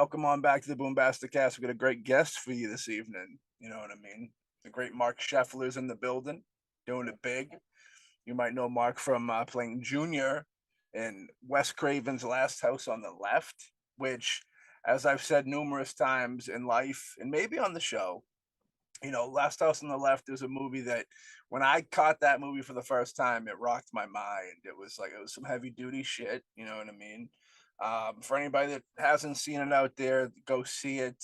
welcome on back to the BoomBastiCAST. We got a great guest for you this evening. You know what I mean? The great Marc Sheffler's in the building, doing it big. You might know Mark from playing Junior in Wes Craven's Last House on the Left, which, as I've said numerous times in life and maybe on the show, Last House on the Left is a movie that when I caught that movie for the first time, it rocked my mind. It was some heavy duty shit. You know what I mean? For anybody that hasn't seen it out there, go see it.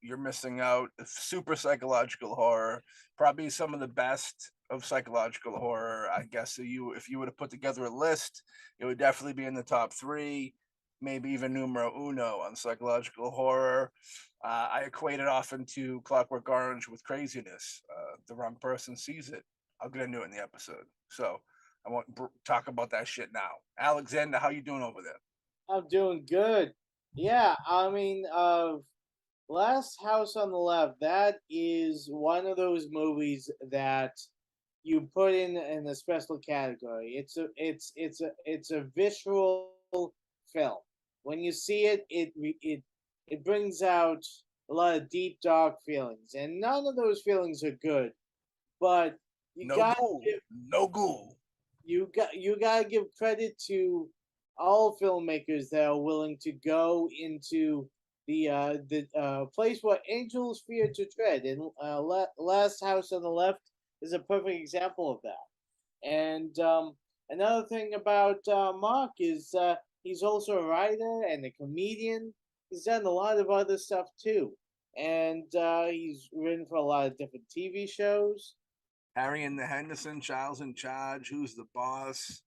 You're missing out. Super psychological horror, probably some of the best of psychological horror. I guess if you were to put together a list, it would definitely be in the top three, maybe even numero uno on psychological horror. I equate it often to Clockwork Orange with craziness. The wrong person sees it. I'll get into it in the episode. So I won't talk about that shit now. Alexander, how you doing over there? I'm doing good. Yeah, I mean, Last House on the Left, that is one of those movies that you put in a special category. It's a visual film. When you see it, it brings out a lot of deep, dark feelings, and none of those feelings are good. But no ghoul. You gotta give credit to all filmmakers that are willing to go into the place where angels fear to tread. And Last House on the Left is a perfect example of that. And another thing about Mark is he's also a writer and a comedian. He's done a lot of other stuff too, and he's written for a lot of different TV shows. Harry and the Henderson, Charles in Charge, Who's the Boss?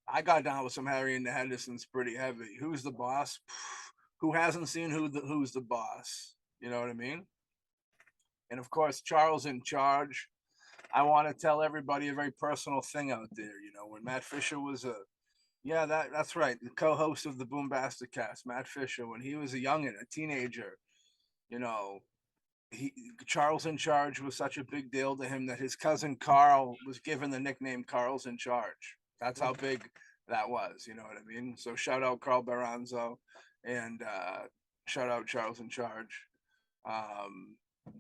I got down with some Harry and the Hendersons pretty heavy. Who's the Boss? Who hasn't seen Who's the Boss? You know what I mean? And of course, Charles in Charge. I want to tell everybody a very personal thing out there. When Matt Fisher was that's right, the co-host of the BoomBastiCAST, Matt Fisher, when he was a youngin', a teenager, Charles in Charge was such a big deal to him that his cousin Carl was given the nickname Carl's in Charge. That's how big that was, you know what I mean? So shout out Carl Baranzo and shout out Charles in Charge.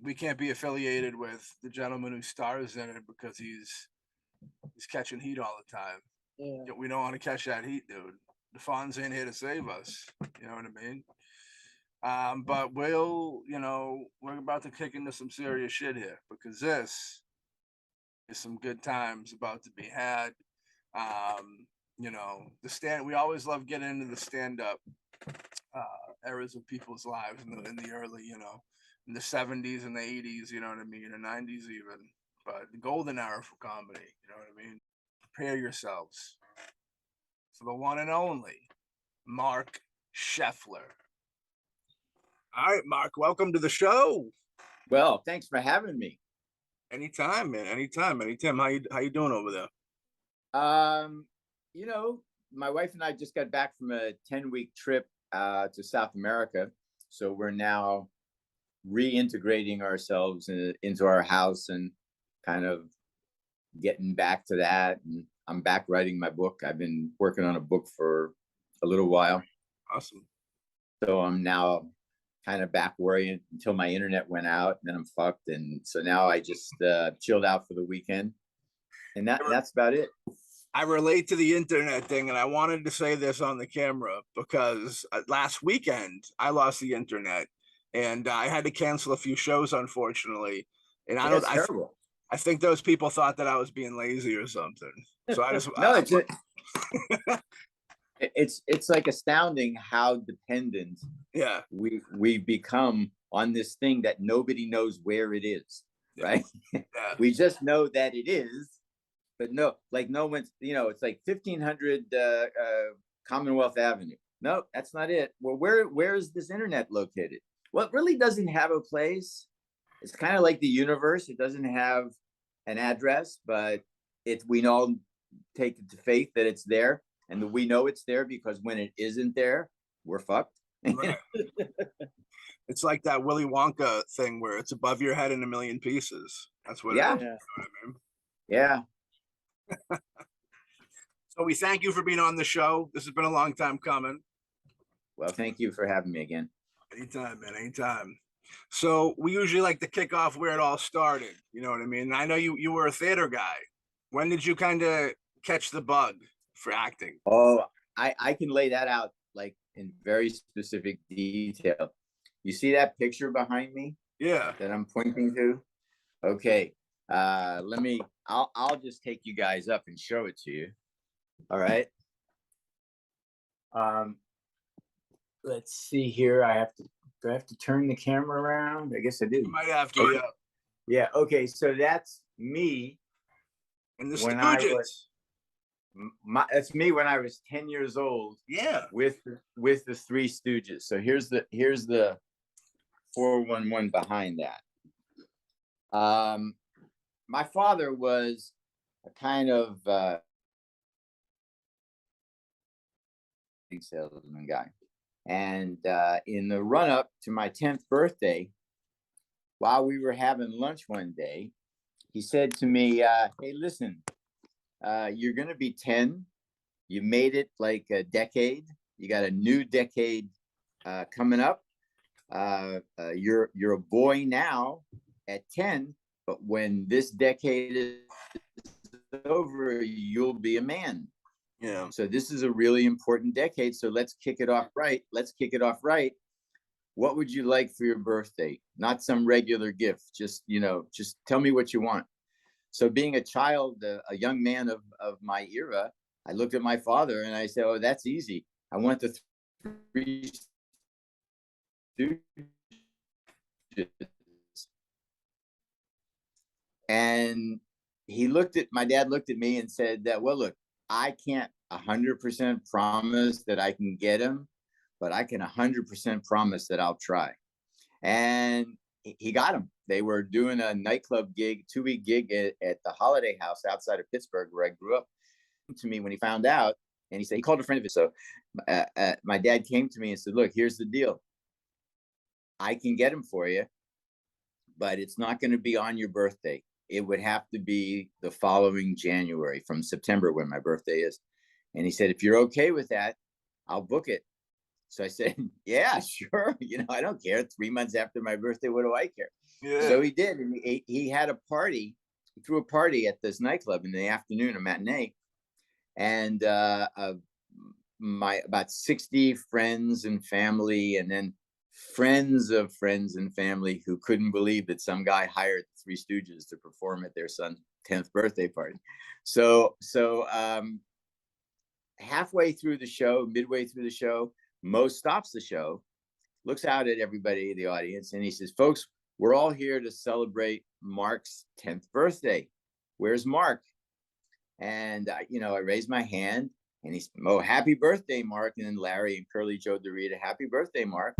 We can't be affiliated with the gentleman who stars in it because he's catching heat all the time. Yeah. We don't want to catch that heat, dude. The Fonz ain't here to save us. You know what I mean? But we're about to kick into some serious shit here because this is some good times about to be had. We always love getting into the stand-up eras of people's lives in the early, in the 70s and the 80s, you know what I mean, the 90s even. But the golden era for comedy, you know what I mean? Prepare yourselves for the one and only Marc Sheffler. All right, Mark, welcome to the show. Well, thanks for having me. Anytime, man. Anytime. How you doing over there? My wife and I just got back from a 10-week trip to South America. So we're now reintegrating ourselves into our house and kind of getting back to that. And I'm back writing my book. I've been working on a book for a little while. Awesome. So I'm now kind of back worrying until my internet went out, and then I'm fucked. And so now I just chilled out for the weekend, and that's about it. I relate to the internet thing, and I wanted to say this on the camera because last weekend I lost the internet, and I had to cancel a few shows, unfortunately. And I think those people thought that I was being lazy or something. So I just no, it's like astounding how dependent we've become on this thing that nobody knows where it is, right? Yeah. We just know that it is, but no one's, it's like 1500 Commonwealth Avenue. No, that's not it. Well, where is this internet located? Well, it really doesn't have a place. It's kind of like the universe. It doesn't have an address, but we all take it to faith that it's there. And we know it's there because when it isn't there, we're fucked. Right. It's like that Willy Wonka thing where it's above your head in a million pieces. That's what it is. You know what I mean? Yeah. So we thank you for being on the show. This has been a long time coming. Well, thank you for having me again. Anytime, man. Anytime. So we usually like to kick off where it all started. You know what I mean? I know you were a theater guy. When did you kind of catch the bug for acting? Oh, I can lay that out like in very specific detail. You see that picture behind me? Yeah. That I'm pointing to? Okay. I'll just take you guys up and show it to you. All right. Let's see here. Do I have to turn the camera around? I guess I do. You might have to. Okay. Yeah. Okay. So that's me. And the Stooges. That's me when I was 10 years old. Yeah. With the Three Stooges. So here's the 411 behind that. My father was a kind of salesman guy. And in the run up to my 10th birthday, while we were having lunch one day, he said to me, hey, listen, you're going to be 10. You made it like a decade. You got a new decade coming up. You're a boy now at 10, but when this decade is over, you'll be a man. Yeah. So this is a really important decade. So let's kick it off right. What would you like for your birthday? Not some regular gift. Just tell me what you want. So being a child, a young man of my era, I looked at my father and I said, oh, that's easy. I want the Three Stooges. And my dad looked at me and said that, well, look, I can't 100% promise that I can get him, but I can 100% promise that I'll try. And he got him. They were doing a nightclub gig, 2-week gig at the Holiday House outside of Pittsburgh, where I grew up. To me when he found out, and he called a friend of his. So my dad came to me and said, look, here's the deal. I can get him for you, but it's not going to be on your birthday. It would have to be the following January, from September, when my birthday is. And he said, if you're okay with that, I'll book it. So I said, yeah, sure. I don't care. 3 months after my birthday, what do I care? Yeah. So he did. And he had a party. He threw a party at this nightclub in the afternoon, a matinee. And my about 60 friends and family, and then friends of friends and family who couldn't believe that some guy hired the Three Stooges to perform at their son's 10th birthday party. So midway through the show, Mo stops the show, looks out at everybody in the audience, and he says, folks, we're all here to celebrate Mark's 10th birthday. Where's Mark? And I raised my hand, and he said, oh, happy birthday, Mark. And then Larry and Curly Joe DeRita, happy birthday, Mark.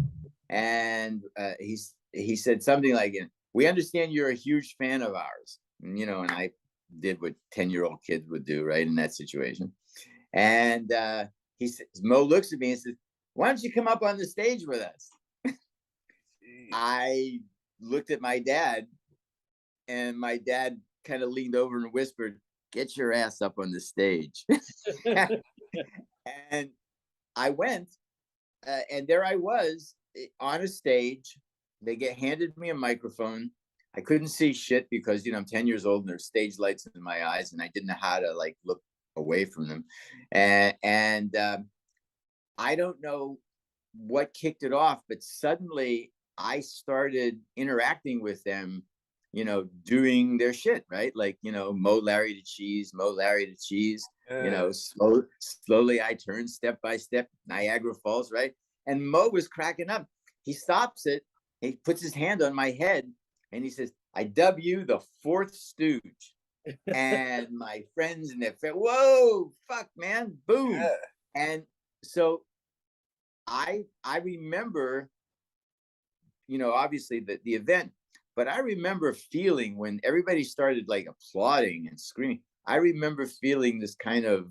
And he said something like, we understand you're a huge fan of ours. And I did what 10-year-old kids would do, right, in that situation. And Mo looks at me and says, why don't you come up on the stage with us? I looked at my dad, and my dad kind of leaned over and whispered, get your ass up on the stage. And I went, and there I was on a stage. They handed me a microphone. I couldn't see shit because, I'm 10 years old and there's stage lights in my eyes, and I didn't know how to look away from them. And I don't know what kicked it off, but suddenly I started interacting with them, doing their shit, right? Mo, Larry to cheese, Mo, Larry to cheese, slowly I turn step by step, Niagara Falls, right? And Mo was cracking up. He stops it. He puts his hand on my head and he says, I dub you the fourth stooge. And my friends and their friends, whoa, fuck, man, boom. Yeah. And so I remember, obviously the event, but I remember feeling when everybody started applauding and screaming, I remember feeling this kind of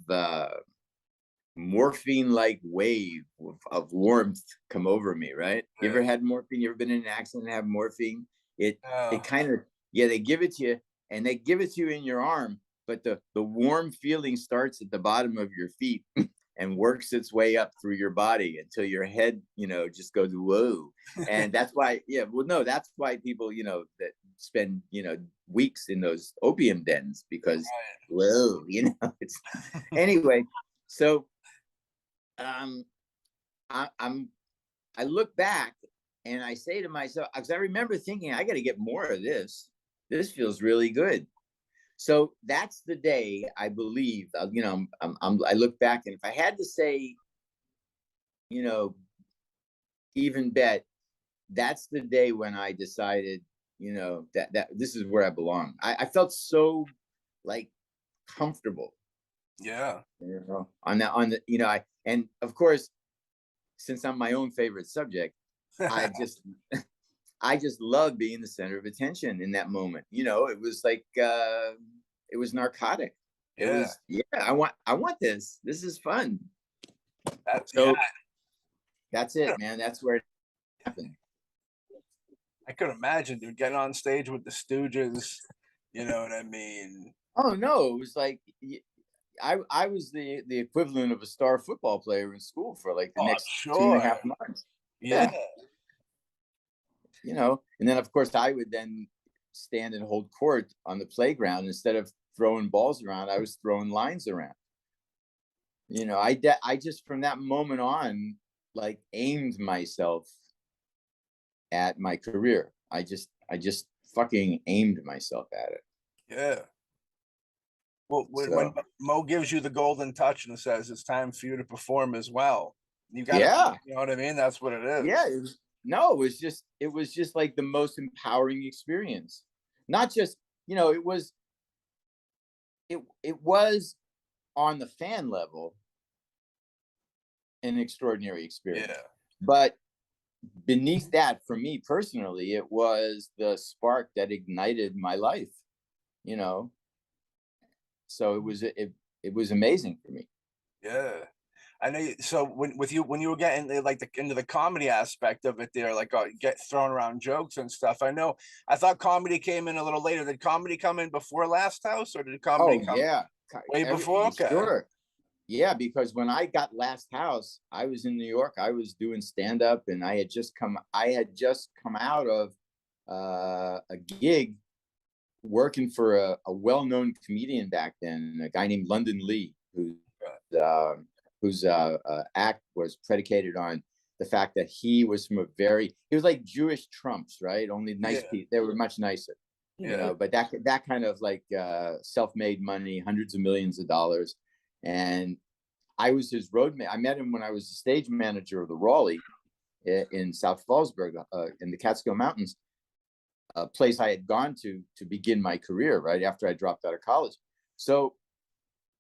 morphine-like wave of warmth come over me, right? You ever had morphine? You ever been in an accident and have morphine? It kind of, they give it to you, and they give it to you in your arm, but the warm feeling starts at the bottom of your feet and works its way up through your body until your head, just goes whoa. And that's why, that's why people, that spend, weeks in those opium dens, because whoa, it's anyway. So I look back and I say to myself, because I remember thinking, I got to get more of this. This feels really good. So that's the day I believe, I look back, and if I had to say, even bet, that's the day when I decided, that this is where I belong. I felt so like comfortable. Yeah. On the, and of course, since I'm my own favorite subject, I just love being the center of attention in that moment. It was like, it was narcotic. It was, I want this. This is fun. That's it, man. That's where it happened. I could imagine, dude, getting on stage with the Stooges. You know what I mean? Oh no, it was like, I was the equivalent of a star football player in school for like the next 2.5 months. Yeah. And then of course I would then stand and hold court on the playground. Instead of throwing balls around, I was throwing lines around. I just, from that moment on, like, aimed myself at my career. I just fucking aimed myself at it. Yeah. Well, when Mo gives you the golden touch and says it's time for you to perform as well, you got to, you know what I mean? That's what it is. Yeah. It was just like the most empowering experience. Not just, it was on the fan level an extraordinary experience. Yeah. But beneath that, for me personally, it was the spark that ignited my life. So it was amazing for me. Yeah. I know. So when you were getting into the comedy aspect of it, there, like, get thrown around jokes and stuff. I thought comedy came in a little later. Did comedy come in before Last House, or did comedy come way before? Okay. Sure. Yeah, because when I got Last House, I was in New York. I was doing stand up, and I had just come out of a gig working for a well-known comedian back then, a guy named London Lee, whose act was predicated on the fact that he was he was like Jewish Trumps, right? Only nice people. They were much nicer, but that kind of like self-made money, hundreds of millions of dollars. And I was his roadmate. I met him when I was the stage manager of the Raleigh in South Fallsburg, in the Catskill Mountains, a place I had gone to begin my career right after I dropped out of college. So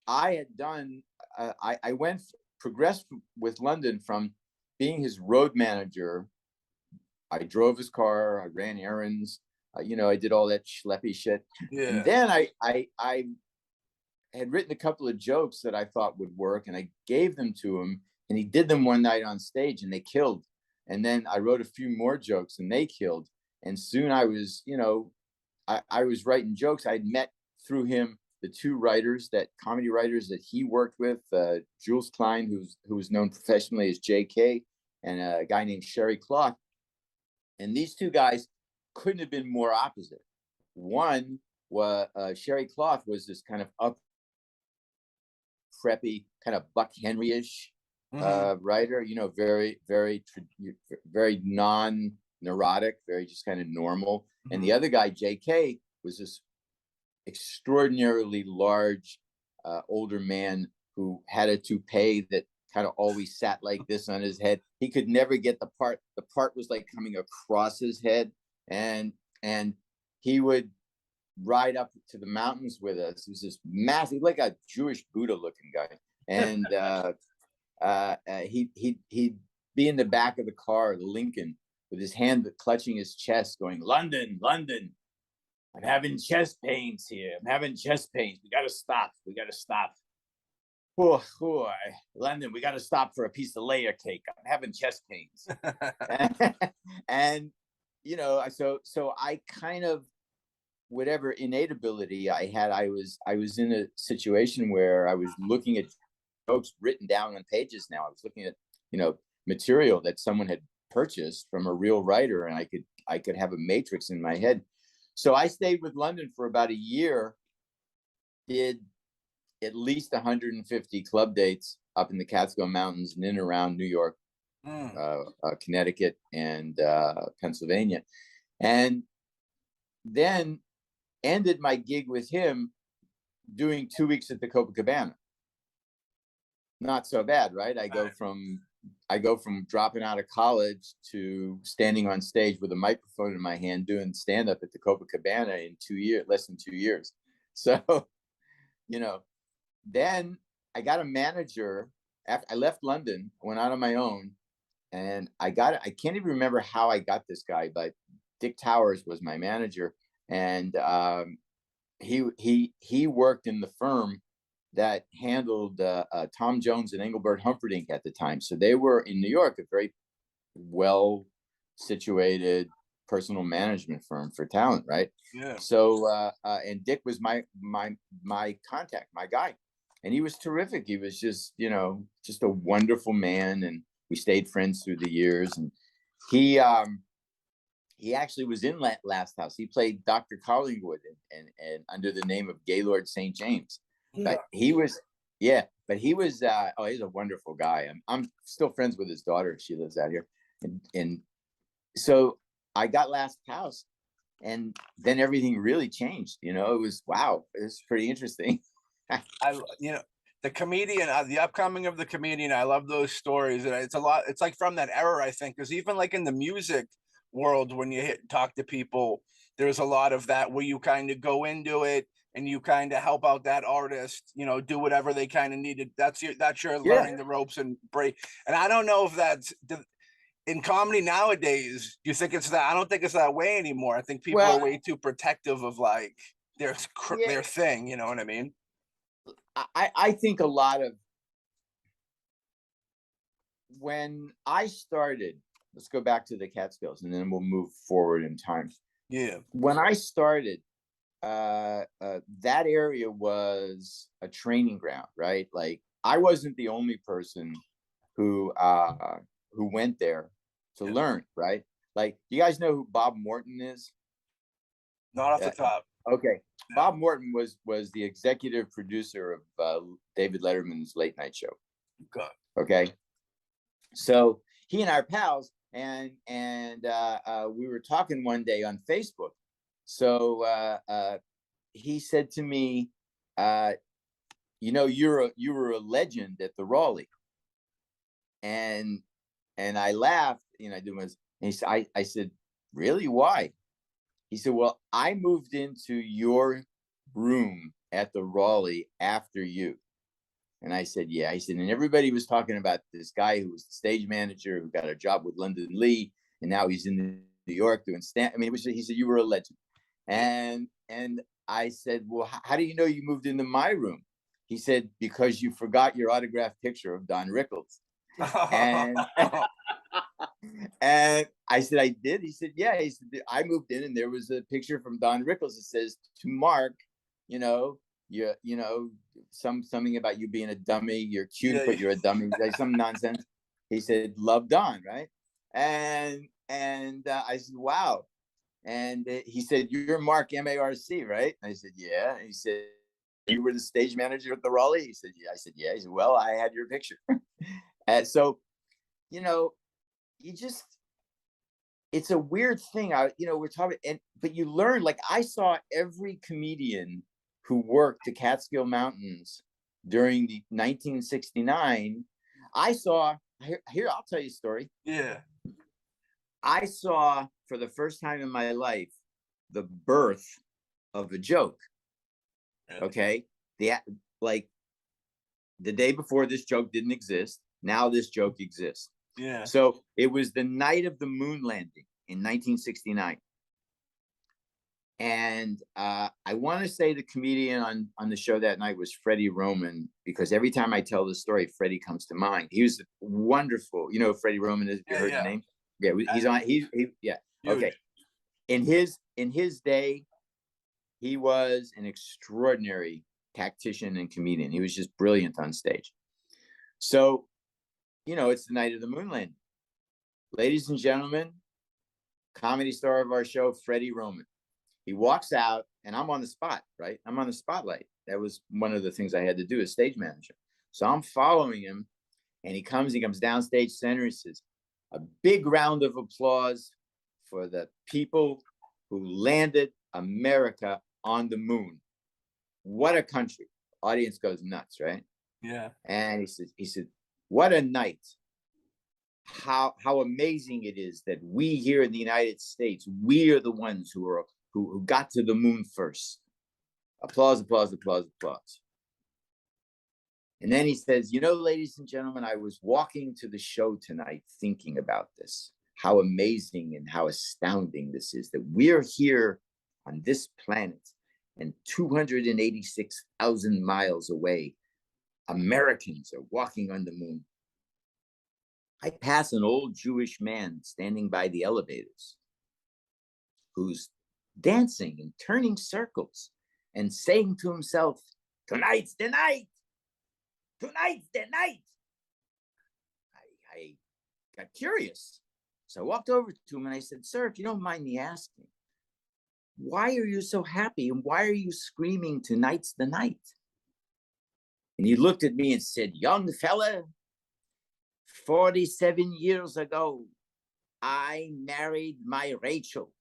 I had done, I progressed with London from being his road manager. I drove his car, I ran errands, I did all that schleppy shit. Yeah. And then I had written a couple of jokes that I thought would work, and I gave them to him, and he did them one night on stage, and they killed. And then I wrote a few more jokes, and they killed. And soon I was, I was writing jokes. I'd met through him the two comedy writers that he worked with, Jules Klein, who was known professionally as JK, and a guy named Sherry Cloth. And these two guys couldn't have been more opposite. One was Sherry Cloth was this kind of preppy, kind of Buck Henry-ish writer, very, very, very non-neurotic, very just kind of normal. Mm-hmm. And the other guy, JK, was this extraordinarily large, older man who had a toupee that kind of always sat like this on his head. He could never get the part. The part was like coming across his head, and he would ride up to the mountains with us. He was this massive, like a Jewish Buddha looking guy. And he'd be in the back of the car, the Lincoln, with his hand clutching his chest going, London, London, I'm having chest pains here. I'm having chest pains. We got to stop. London, we got to stop for a piece of layer cake. I'm having chest pains. And, so I kind of, whatever innate ability I had, I was in a situation where I was looking at jokes written down on pages now. I was looking at, material that someone had purchased from a real writer, and I could have a matrix in my head. So I stayed with London for about a year, did at least 150 club dates up in the Catskill Mountains and in and around New York, Connecticut, and Pennsylvania. And then ended my gig with him doing 2 weeks at the Copacabana. Not so bad, right? I go from dropping out of college to standing on stage with a microphone in my hand doing stand-up at the Copacabana in 2 years, less than 2 years. So, then I got a manager. After I left London, went out on my own, and I can't even remember how I got this guy, but Dick Towers was my manager, and he worked in the firm that handled Tom Jones and Engelbert Humperdinck at the time. So they were in New York, a very well situated personal management firm for talent, right? Yeah. So and Dick was my contact, my guy, and he was terrific. He was just just a wonderful man, and we stayed friends through the years. And he actually was in Last House. He played Dr. Collingwood and under the name of Gaylord St. James. But he was, he's a wonderful guy. I'm still friends with his daughter. She lives out here. And so I got Last House, and then everything really changed. It was pretty interesting. The comedian, the upcoming of the comedian, I love those stories. And it's a lot. It's like from that era, I think, because even like in the music world, when you talk to people, there's a lot of that where you kind of go into it and you kind of help out that artist, do whatever they kind of needed. That's your learning the ropes and break. And I don't know if that's in comedy nowadays. Do you think it's that? I don't think it's that way anymore. I think people are way too protective of like their thing. You know what I mean? I think a lot of when I started, let's go back to the Catskills and then we'll move forward in time. Yeah. When I started, that area was a training ground, right? Like I wasn't the only person who went there to learn, right? Like, you guys know who Bob Morton is? Not off the top. Okay. Bob Morton was the executive producer of David Letterman's late night show. Okay. So he and I are pals, and we were talking one day on Facebook. So he said to me, you were a legend at the Raleigh. And I laughed, I said, really? Why? He said, well, I moved into your room at the Raleigh after you. And I said, yeah. He said, and everybody was talking about this guy who was the stage manager who got a job with London Lee, and now he's in New York doing stand. He said, you were a legend. And I said, well, how do you know you moved into my room? He said, because you forgot your autographed picture of Don Rickles. And and I said, I did. He said, yeah. He said, I moved in and there was a picture from Don Rickles that says, to Mark, something about you being a dummy. You're cute, but you're a dummy. Like some nonsense. He said, love Don, right? And I said, wow. And he said, you're Mark, M-A-R-C, right? I said, yeah. And he said, you were the stage manager at the Raleigh? He said, yeah. I said, yeah. He said, well, I had your picture. And so, it's a weird thing. We're talking, but you learn, like I saw every comedian who worked the Catskill Mountains during the 1969. I saw, here, I'll tell you a story. Yeah. I saw for the first time in my life, the birth of a joke. Okay. The day before, this joke didn't exist. Now this joke exists. Yeah. So it was the night of the moon landing in 1969. And I want to say the comedian on the show that night was Freddie Roman, because every time I tell the story, Freddie comes to mind. He was wonderful. You know who Freddie Roman is? You heard the name? Yeah, he's on. Yeah. Okay. In his day, he was an extraordinary tactician and comedian. He was just brilliant on stage. So, it's the night of the moon landing. Ladies and gentlemen, comedy star of our show, Freddie Roman. He walks out and I'm on the spot, right? I'm on the spotlight. That was one of the things I had to do as stage manager. So I'm following him and he comes downstage center. He says, a big round of applause for the people who landed America on the moon. What a country. Audience goes nuts, right? Yeah. And he said, what a night. How amazing it is that we here in the United States, we are the ones who got to the moon first. Applause, applause, applause, applause. And then he says, ladies and gentlemen, I was walking to the show tonight thinking about this, how amazing and how astounding this is, that we're here on this planet and 286,000 miles away, Americans are walking on the moon. I pass an old Jewish man standing by the elevators who's dancing and turning circles and saying to himself, tonight's the night. Tonight's the night. I got curious. So I walked over to him and I said, sir, if you don't mind me asking, why are you so happy and why are you screaming tonight's the night? And he looked at me and said, young fella, 47 years ago, I married my Rachel.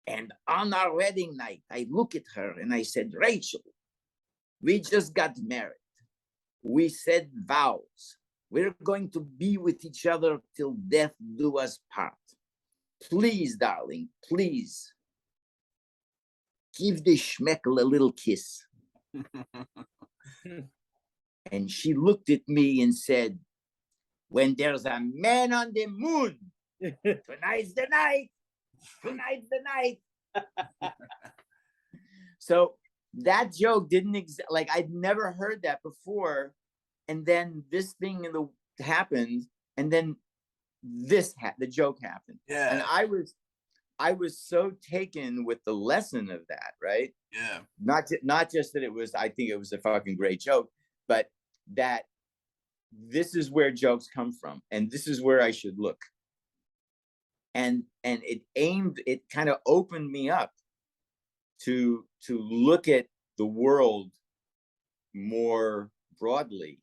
And on our wedding night, I look at her and I said, Rachel, we just got married. We said vows. We're going to be with each other till death do us part. Please, darling, please, give the schmeckle a little kiss. And she looked at me and said, when there's a man on the moon, tonight's the night. Tonight's the night. So that joke didn't exist. Like, I'd never heard that before. And then this thing happened. And then the joke happened. Yeah. And I was so taken with the lesson of that, right? Yeah. Not just that I think it was a fucking great joke, but that this is where jokes come from. And this is where I should look. And it kind of opened me up to look at the world more broadly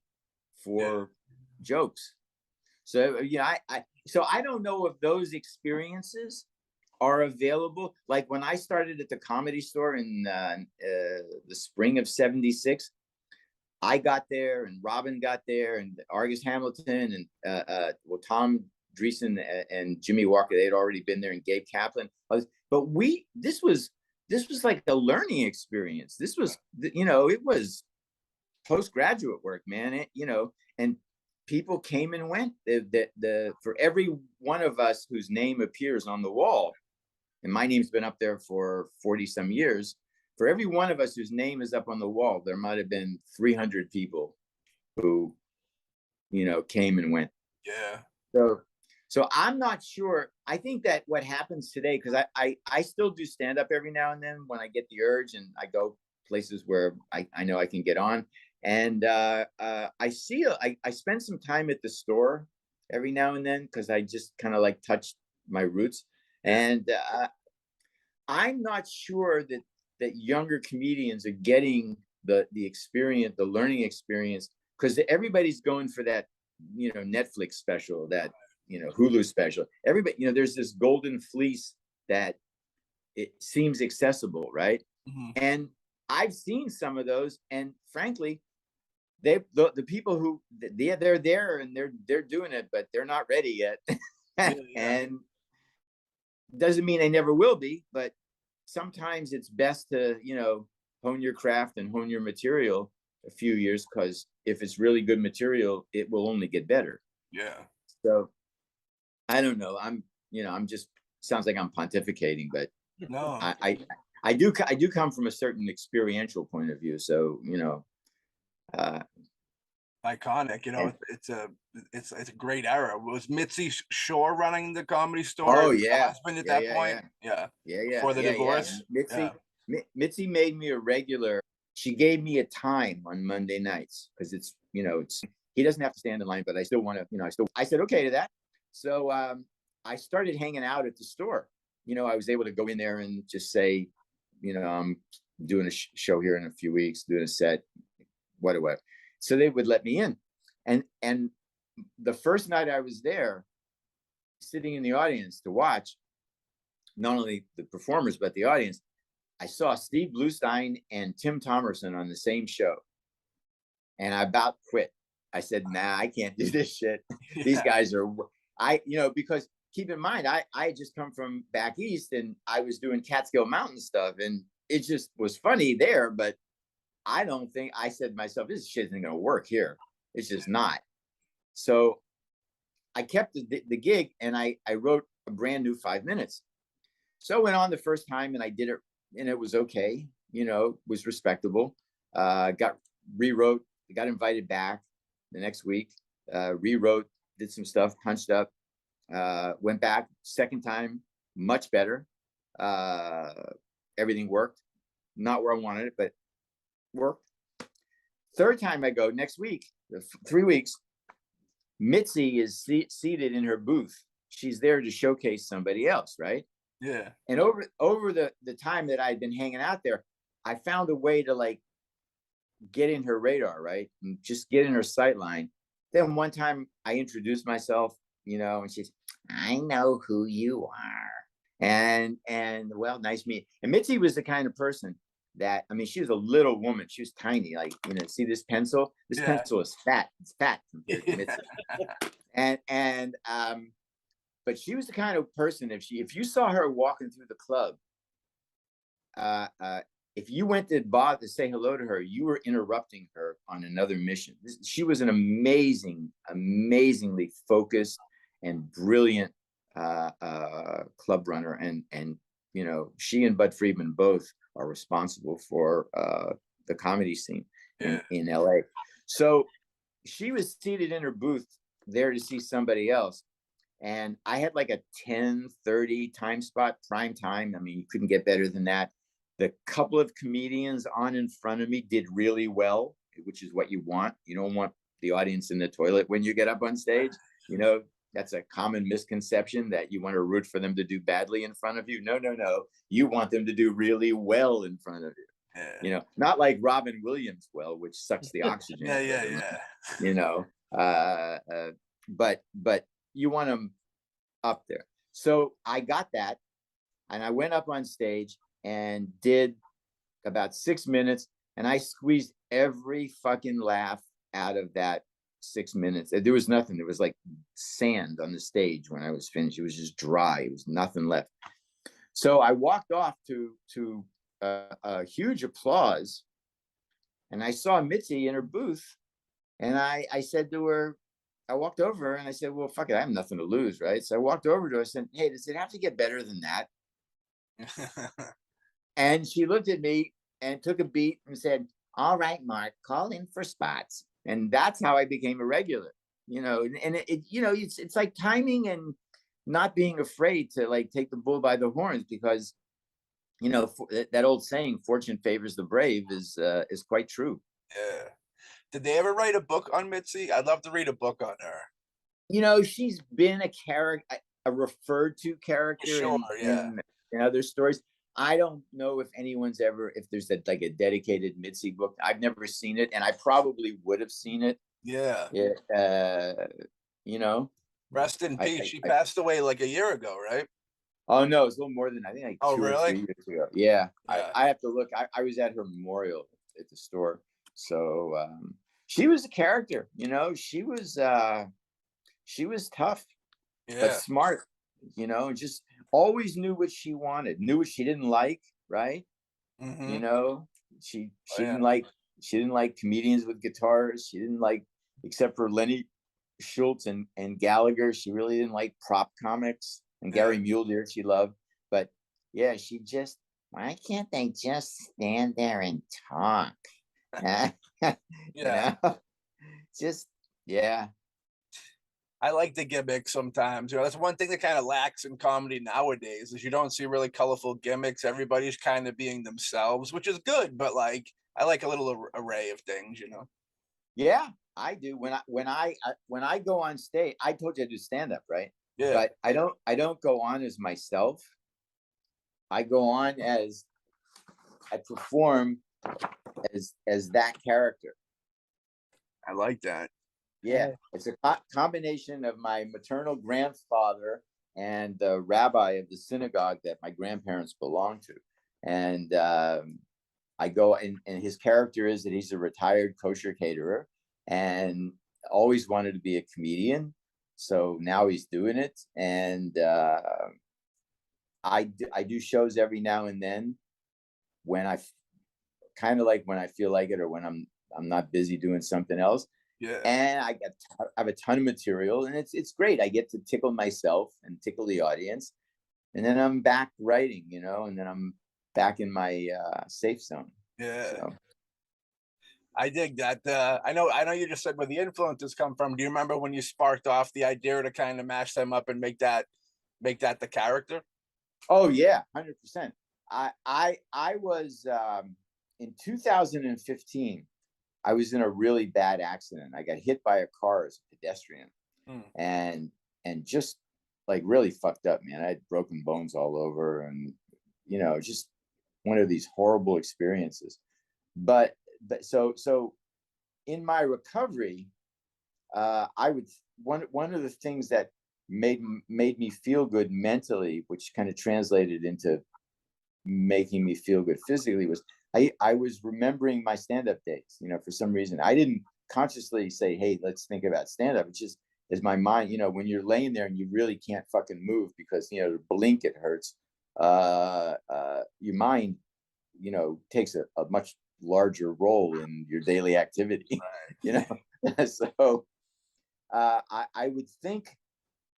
for jokes. So I don't know if those experiences are available. Like when I started at the Comedy Store in the spring of '76, I got there and Robin got there and Argus Hamilton and Tom Dreesen and Jimmy Walker, they had already been there, and Gabe Kaplan. But this was like a learning experience. This was, it was postgraduate work, man. And people came and went. For every one of us whose name appears on the wall, and my name's been up there for 40 some years, for every one of us whose name is up on the wall, there might have been 300 people who, came and went. Yeah. So I'm not sure. I think that what happens today, because I still do stand up every now and then when I get the urge, and I go places where I know I can get on. And I spend some time at the store every now and then because I just kind of like touch my roots. And I'm not sure that younger comedians are getting the experience, the learning experience, because everybody's going for that, Netflix special, that, Hulu special. Everybody, there's this golden fleece that it seems accessible, right? Mm-hmm. And I've seen some of those, and frankly, the people who they're there and they're doing it, but they're not ready yet. And doesn't mean they never will be, but sometimes it's best to, hone your craft and hone your material a few years, because if it's really good material, it will only get better. Yeah. So I don't know. I'm just, sounds like I'm pontificating, but no, I do come from a certain experiential point of view. So, iconic, it's a great era. Was Mitzi Shore running the Comedy Store? Oh yeah, husband at that point. Yeah. Before the divorce. Mitzi made me a regular. She gave me a time on Monday nights because it's he doesn't have to stand in line, but I still want to, I said okay to that. So I started hanging out at the store. I was able to go in there and just say, I'm doing a show here in a few weeks, doing a set, whatever. So they would let me in. And the first night I was there, sitting in the audience to watch, not only the performers, but the audience, I saw Steve Bluestein and Tim Thomerson on the same show. And I about quit. I said, nah, I can't do this shit. These guys are, because keep in mind, I just come from back east and I was doing Catskill Mountain stuff, and it just was funny there, but I said to myself, this shit isn't going to work here. It's just not. So I kept the gig, and I wrote a brand new 5 minutes. So I went on the first time and I did it, and it was okay, was respectable. Rewrote, got invited back the next week, rewrote, did some stuff, punched up, went back second time, much better. Everything worked. Not where I wanted it, but worked. Third time I go next week, 3 weeks, Mitzi is seated in her booth. She's there to showcase somebody else, right? Yeah. And over the time that I'd been hanging out there, I found a way to like get in her radar, right? And just get in her sight line. Then one time I introduced myself, and she's, I know who you are. And well, nice meeting. And Mitzi was the kind of person that, she was a little woman. She was tiny, like, see this pencil? This pencil is fat. It's fat compared to Mitzi. But she was the kind of person, if you saw her walking through the club, if you went to bother to say hello to her, you were interrupting her on another mission. She was an amazingly focused and brilliant club runner, and she and Bud Friedman both are responsible for the comedy scene in LA. So she was seated in her booth there to see somebody else, and I had like a 10:30 time spot, prime time. You couldn't get better than that. The couple of comedians on in front of me did really well, which is what you want. You don't want the audience in the toilet when you get up on stage. That's a common misconception, that you want to root for them to do badly in front of you. No. You want them to do really well in front of you. Not like Robin Williams well, which sucks the oxygen. But you want them up there. So I got that, and I went up on stage and did about 6 minutes, and I squeezed every fucking laugh out of that 6 minutes. There was nothing. There was like sand on the stage when I was finished. It was just dry. It was nothing left. So I walked off to a huge applause, and I saw Mitzi in her booth, and I said to her, I walked over and I said, well, fuck it, I have nothing to lose, right? So I walked over to her and said, hey, does it have to get better than that? And she looked at me and took a beat and said, all right, Mark, call in for spots. And that's how I became a regular, and it's like timing and not being afraid to like take the bull by the horns, because, that old saying, fortune favors the brave, is quite true. Yeah. Did they ever write a book on Mitzi? I'd love to read a book on her. She's been a character, a referred to character in other stories. I don't know if there's like a dedicated Mitzi book. I've never seen it, and I probably would have seen it. Yeah. Rest in peace. She passed away like a year ago, right? Oh no, it's a little more than, I think, like 2 or 3 years ago. Yeah. I have to look. I was at her memorial at the store. So she was a character, she was tough, but smart, just always knew what she wanted, knew what she didn't like, right? Mm-hmm. She didn't like comedians with guitars. She didn't like, except for Lenny Schultz and Gallagher, she really didn't like prop comics, and Gary Mulder she loved. But yeah, she just, why can't they just stand there and talk? Just I like the gimmick sometimes. That's one thing that kind of lacks in comedy nowadays, is you don't see really colorful gimmicks. Everybody's kind of being themselves, which is good, but like I like a little array of things, Yeah, I do when I go on stage. I told you I do stand up, right? Yeah. But I don't go on as myself. I go on as I perform as that character. I like that. Yeah, it's a combination of my maternal grandfather and the rabbi of the synagogue that my grandparents belonged to. And I go, and his character is that he's a retired kosher caterer and always wanted to be a comedian. So now he's doing it. And I do shows every now and then when I kind of like when I feel like it, or when I'm not busy doing something else. Yeah. And I have a ton of material, and it's great. I get to tickle myself and tickle the audience, and then I'm back writing, you know, and then I'm back in my safe zone. Yeah. So. I dig that. I know you just said where the influences come from. Do you remember when you sparked off the idea to kind of mash them up and make that the character? Oh yeah, 100%. I was in 2015. I was in a really bad accident. I got hit by a car as a pedestrian, and just like really fucked up, man. I had broken bones all over, and you know, just one of these horrible experiences. But so in my recovery, I would one of the things that made me feel good mentally, which kind of translated into making me feel good physically, was I was remembering my stand-up days. You know, for some reason, I didn't consciously say, "Hey, let's think about stand-up." It's just as my mind, you know, when you're laying there and you really can't fucking move because, you know, to blink it hurts. Your mind, you know, takes a much larger role in your daily activity. You know, so I would think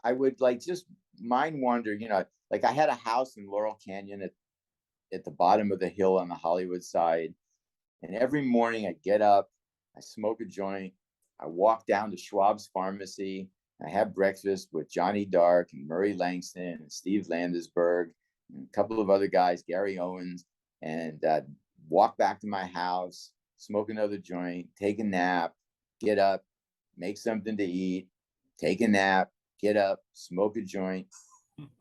I would like just mind wander. You know, like I had a house in Laurel Canyon at the bottom of the hill on the Hollywood side. And every morning I get up, I smoke a joint, I walk down to Schwab's Pharmacy, I have breakfast with Johnny Dark and Murray Langston and Steve Landesberg and a couple of other guys, Gary Owens, and walk back to my house, smoke another joint, take a nap, get up, make something to eat, take a nap, get up, smoke a joint,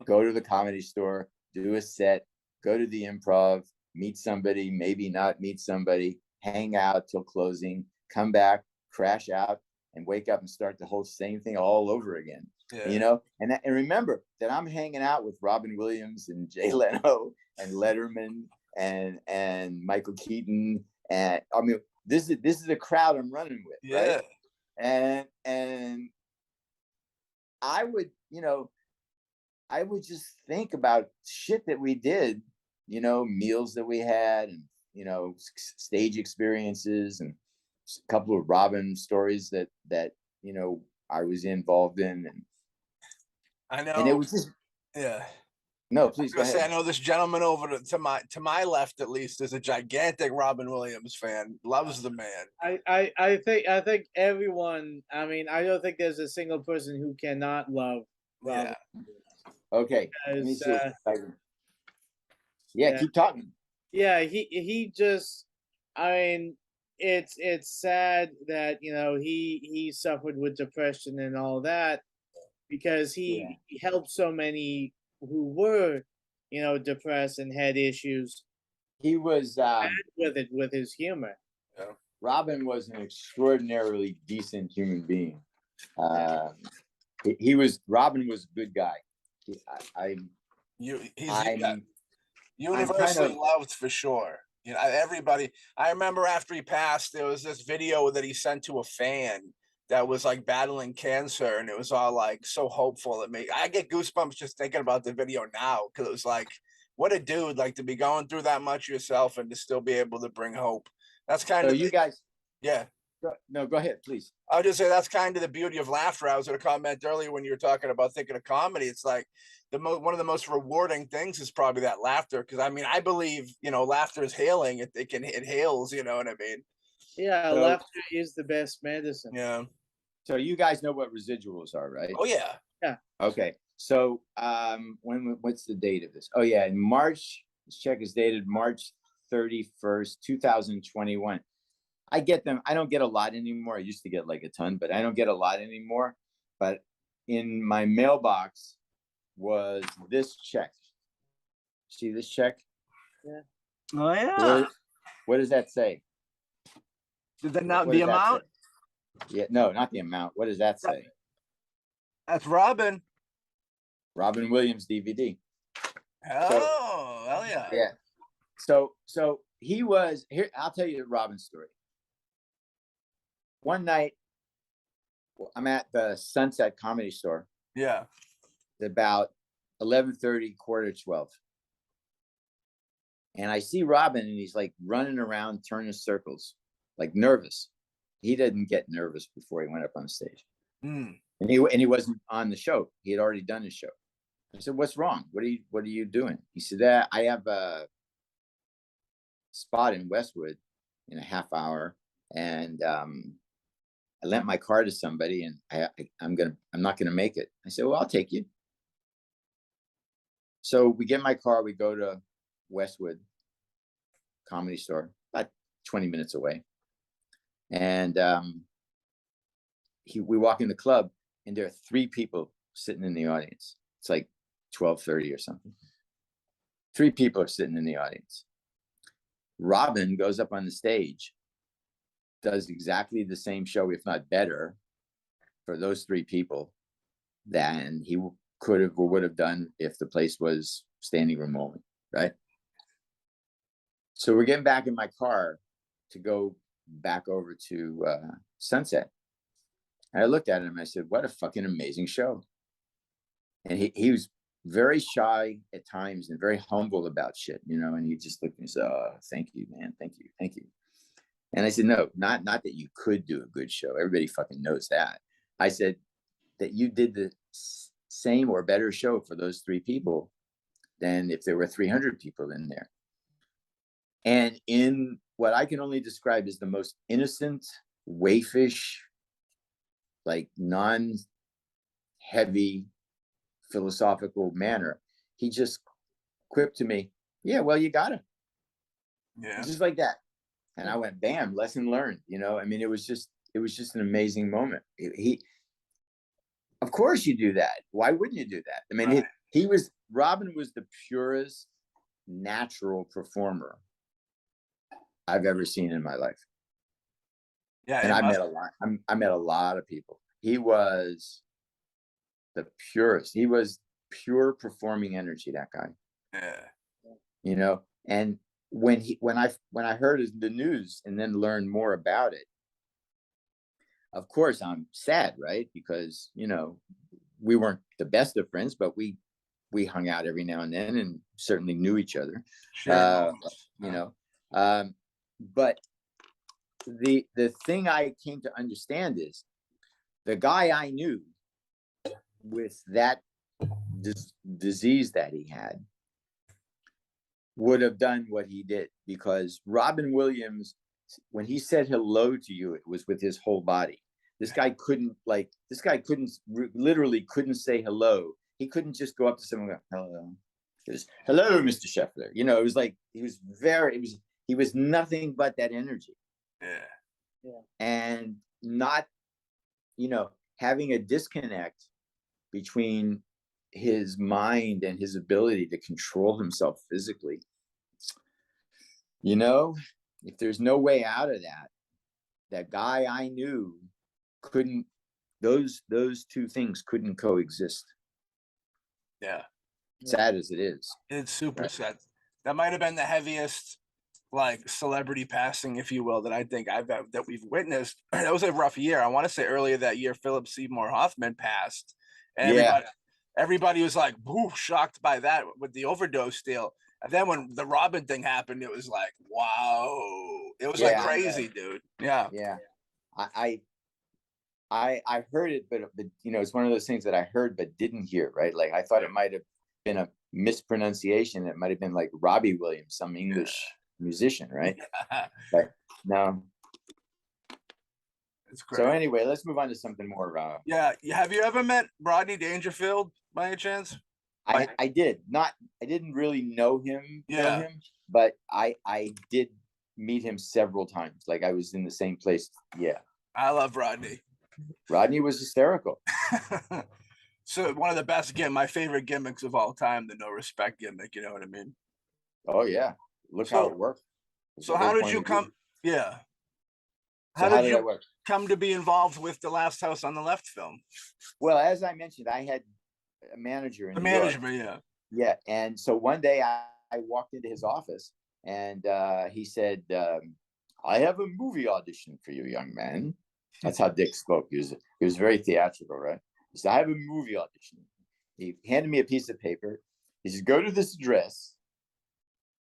go to the Comedy Store, do a set, go to the Improv, meet somebody, maybe not meet somebody, hang out till closing, come back, crash out, and wake up and start the whole same thing all over again. Yeah. You know, and remember that I'm hanging out with Robin Williams and Jay Leno and Letterman and Michael Keaton, and I mean this is the crowd I'm running with, yeah. Right? And I would, you know, I would just think about shit that we did, you know, meals that we had, and, you know, stage experiences, and a couple of Robin stories that, you know, I was involved in. And I know. And it was just, yeah. No, please go ahead. I know this gentleman over to my left, at least, is a gigantic Robin Williams fan. Loves the man. I think everyone. I mean, I don't think there's a single person who cannot love Robin. Yeah. Okay. Let me see. Yeah, keep talking. Yeah, he just. I mean, it's sad that, you know, he suffered with depression and all that, because he helped so many who were, you know, depressed and had issues. He was with his humor. Yeah. Robin was an extraordinarily decent human being. Robin was a good guy. He's universally loved, for sure. You know, everybody. I remember after he passed, there was this video that he sent to a fan that was like battling cancer, and it was all like so hopeful. I get goosebumps just thinking about the video now, because it was like, what a dude, like, to be going through that much yourself and to still be able to bring hope. That's kind of you guys. Yeah. No, go ahead, please. I would just say that's kind of the beauty of laughter. I was going to comment earlier when you were talking about thinking of comedy. It's like one of the most rewarding things is probably that laughter. Because I mean, I believe, you know, laughter is healing. It heals. You know what I mean? Yeah, so, laughter is the best medicine. Yeah. So you guys know what residuals are, right? Oh yeah. Yeah. Okay. So what's the date of this? Oh yeah, in March. This check is dated March 31st, 2021. I get them. I don't get a lot anymore. I used to get like a ton, but I don't get a lot anymore. But in my mailbox was this check. See this check? Yeah. Oh yeah. What does that say? The amount? Yeah, no, not the amount. What does that say? That's Robin. Robin Williams DVD. Oh, hell yeah. Yeah. So he was here. I'll tell you Robin's story. One night, I'm at the Sunset Comedy Store. Yeah. It's about 11:30, 11:45. And I see Robin, and he's like running around, turning circles, like nervous. He didn't get nervous before he went up on stage. Mm. And he wasn't on the show. He had already done his show. I said, "What's wrong? What are you doing?" He said, "I have a spot in Westwood in a half hour, and I lent my car to somebody, and I'm not gonna make it." I said, "Well, I'll take you." So we get in my car, we go to Westwood Comedy Store, about 20 minutes away, and we walk in the club, and there are 3 people sitting in the audience. It's like 12:30 or something. 3 people are sitting in the audience. Robin goes up on the stage, does exactly the same show, if not better, for those 3 people than he could have or would have done if the place was standing room only, right? So we're getting back in my car to go back over to Sunset. And I looked at him and I said, "What a fucking amazing show." And he was very shy at times and very humble about shit, and he just looked at me and said, "Oh, thank you, man. Thank you. Thank you." And I said, "No, not that you could do a good show. Everybody fucking knows that." I said that you did the same or better show for those 3 people than if there were 300 people in there. And in what I can only describe as the most innocent, waifish, like non-heavy, philosophical manner, he just quipped to me, "Yeah, well, you gotta." Yeah. Just like that. And I went, bam, lesson learned. I mean, it was just an amazing moment. Of course you do that. Why wouldn't you do that? I mean, right. Robin was the purest natural performer I've ever seen in my life. Yeah. And I met a lot of people. He was the purest. He was pure performing energy, that guy. Yeah. And when I heard the news and then learned more about it, of course I'm sad, right? Because we weren't the best of friends, but we hung out every now and then and certainly knew each other. Sure. But the thing I came to understand is the guy I knew with that disease that he had would have done what he did, because Robin Williams, when he said hello to you, it was with his whole body. This guy literally couldn't say hello. He couldn't just go up to someone and go, "Hello." It was, "Hello, Mr. Sheffler." It was like, he was nothing but that energy. Yeah. And not, having a disconnect between his mind and his ability to control himself physically. If there's no way out of that guy I knew couldn't, those 2 things couldn't coexist. Yeah. Sad as it is. It's super sad. That might have been the heaviest, like, celebrity passing, if you will, that I think that we've witnessed. That was a rough year. I want to say earlier that year, Philip Seymour Hoffman passed. And everybody was like, "Woo," shocked by that with the overdose deal. And then when the Robin thing happened, it was like, wow. It was like crazy, dude. Yeah. Yeah. I heard it, but it's one of those things that I heard but didn't hear, right? Like, I thought it might have been a mispronunciation. It might have been like Robbie Williams, some English musician, right? But no. It's great. So anyway, let's move on to something more. Yeah. Have you ever met Rodney Dangerfield by any chance? I did not. I didn't really know him, but I did meet him several times. Like I was in the same place. Yeah. I love Rodney. Rodney was hysterical. So one of the best, my favorite gimmicks of all time, the no respect gimmick. You know what I mean? Oh yeah. Look how it worked. So how did you come? Yeah. How did you come to be involved with the Last House on the Left film? Well, as I mentioned, I had a manager in the New York. management, yeah. Yeah. And so one day I walked into his office and he said, I have a movie audition for you, young man. That's how Dick spoke. He was very theatrical, right? He said, I have a movie audition. He handed me a piece of paper. He said, go to this address,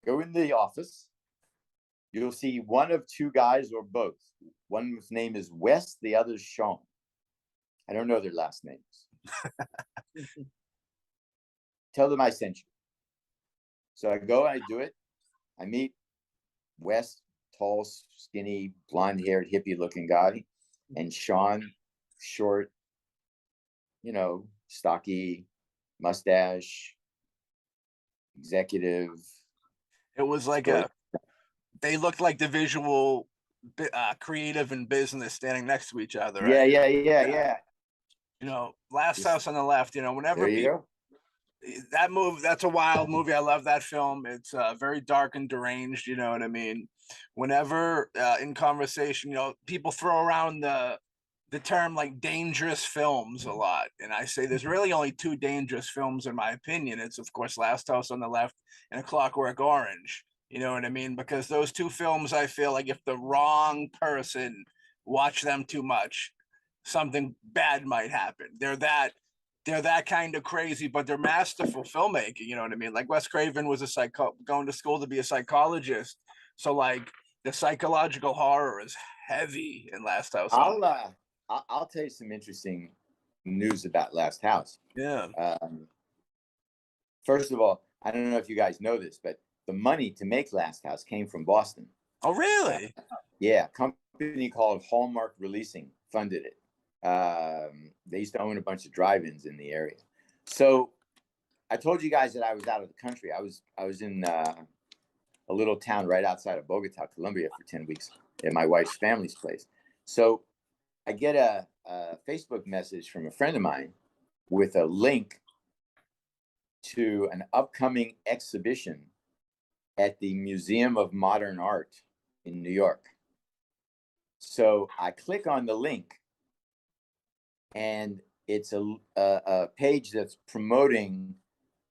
go in the office. You'll see one of two guys or both. One's name is Wes, the other's Sean. I don't know their last names. Tell them I sent you. So I go and I do it. I meet Wes, tall, skinny, blonde-haired, hippie-looking guy, and Sean, short, stocky, mustache, executive. It was like they looked like the visual creative and business standing next to each other, right? Yeah. Last House on the Left, whenever that's a wild movie. I love that film. It's very dark and deranged, you know what I mean? Whenever in conversation, people throw around the term like dangerous films a lot. And I say there's really only two dangerous films in my opinion. It's of course Last House on the Left and A Clockwork Orange. You know what I mean? Because those two films, I feel like if the wrong person watched them too much, something bad might happen. They're that kind of crazy, but they're masterful filmmaking. You know what I mean? Like Wes Craven was going to school to be a psychologist. So like the psychological horror is heavy in Last House. I'll tell you some interesting news about Last House. Yeah. First of all, I don't know if you guys know this, but the money to make Last House came from Boston. Oh, really? Yeah. A company called Hallmark Releasing funded it. They used to own a bunch of drive-ins in the area. So I told you guys that I was out of the country. I was in a little town right outside of Bogota, Colombia for 10 weeks at my wife's family's place. So I get a Facebook message from a friend of mine with a link to an upcoming exhibition at the Museum of Modern Art in New York. So I click on the link, and it's a page that's promoting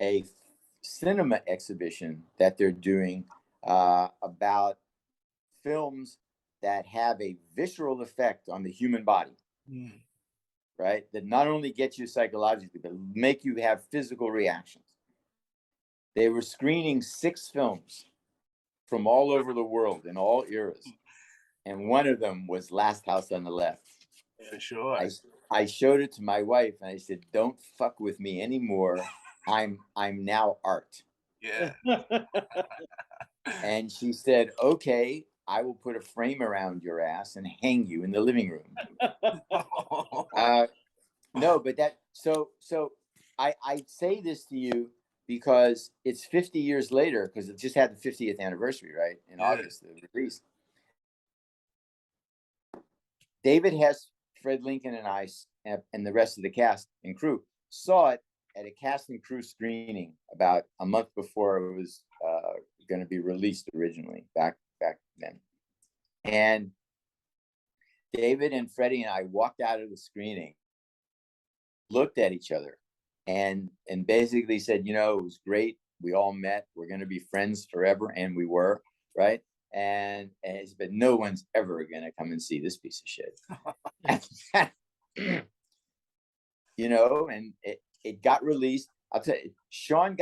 a cinema exhibition that they're doing about films that have a visceral effect on the human body, right? That not only get you psychologically, but make you have physical reactions. They were screening 6 films from all over the world in all eras. And one of them was Last House on the Left. Yeah, sure. I showed it to my wife and I said, don't fuck with me anymore. I'm now art. Yeah. And she said, okay, I will put a frame around your ass and hang you in the living room. No, but so I say this to you because it's 50 years later, because it just had the 50th anniversary, right? In August, the release. David Hess, Fred Lincoln, and I, and the rest of the cast and crew saw it at a cast and crew screening about a month before it was going to be released originally, back then. And David and Freddie and I walked out of the screening, looked at each other, and basically said, it was great. We all met. We're going to be friends forever, and we were, right? But no one's ever going to come and see this piece of shit. And it got released. I'll tell you, Sean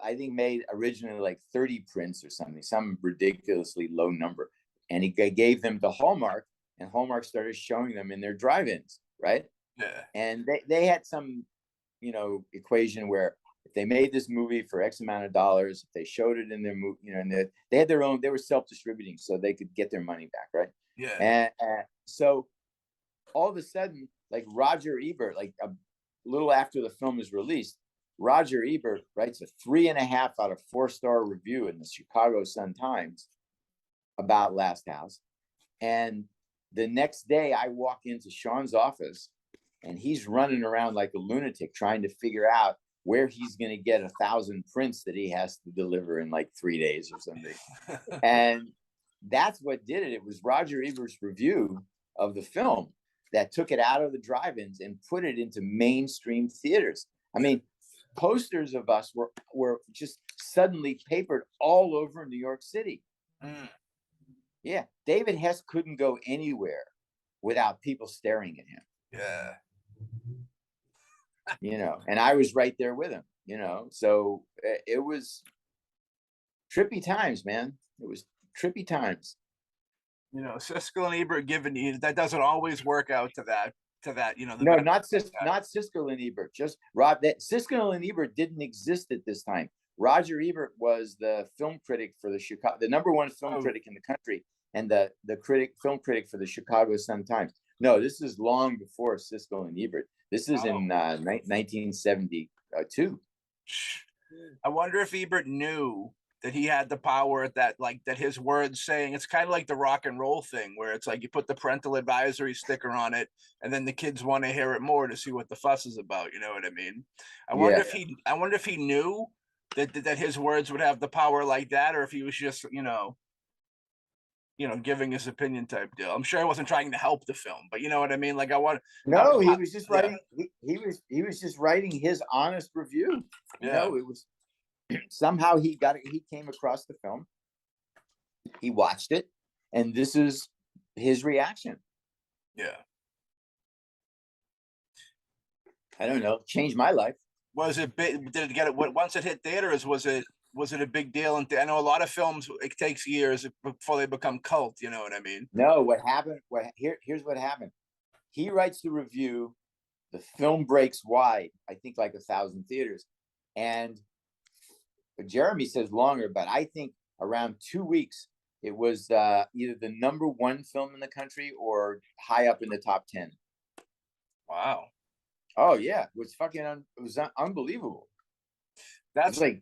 I think made originally like 30 prints or something, some ridiculously low number. And he gave them to Hallmark, and Hallmark started showing them in their drive-ins, right? Yeah. And they had some, equation where if they made this movie for X amount of dollars, if they showed it in their movie, and they had their own, they were self-distributing, so they could get their money back, right? Yeah. And so all of a sudden, like Roger Ebert, like a little after the film is released, Roger Ebert writes a 3.5 out of 4-star review in the Chicago Sun-Times about Last House. And the next day I walk into Sean's office and he's running around like a lunatic trying to figure out where he's going to get 1,000 prints that he has to deliver in like 3 days or something. And that's what did it. It was Roger Ebert's review of the film that took it out of the drive-ins and put it into mainstream theaters. I mean, posters of us were just suddenly papered all over New York City. Mm. Yeah, David Hess couldn't go anywhere without people staring at him. Yeah. You know, and I was right there with him, you know, so it was trippy times, man. It was trippy times. You know, Siskel and Ebert giving you that doesn't always work out to that, you know. No, not Siskel and Ebert, just Rob. That Siskel and Ebert didn't exist at this time. Roger Ebert was the film critic for the #1 film critic in the country, and the film critic for the Chicago Sun-Times. No, this is long before Siskel and Ebert. This is in 1972. I wonder if Ebert knew that he had the power that his words saying, it's kind of like the rock and roll thing where it's like you put the parental advisory sticker on it and then the kids want to hear it more to see what the fuss is about. You know what I mean? I wonder if he knew that his words would have the power like that, or if he was just, you know, giving his opinion type deal. I'm sure he wasn't trying to help the film, but you know what I mean? Like he was just writing, he was just writing his honest review. You know, it was somehow he came across the film, he watched it, and this is his reaction. Yeah. I don't know, changed my life. Was it big? Did it get it once it hit theaters? Was it a big deal? And I know a lot of films, it takes years before they become cult. You know what I mean? No, what happened? Here's what happened. He writes the review. The film breaks wide. I think like 1,000 theaters, and Jeremy says longer, but I think around 2 weeks. It was either the #1 film in the country or high up in the top 10. Wow. Oh yeah, it was fucking unbelievable. That's like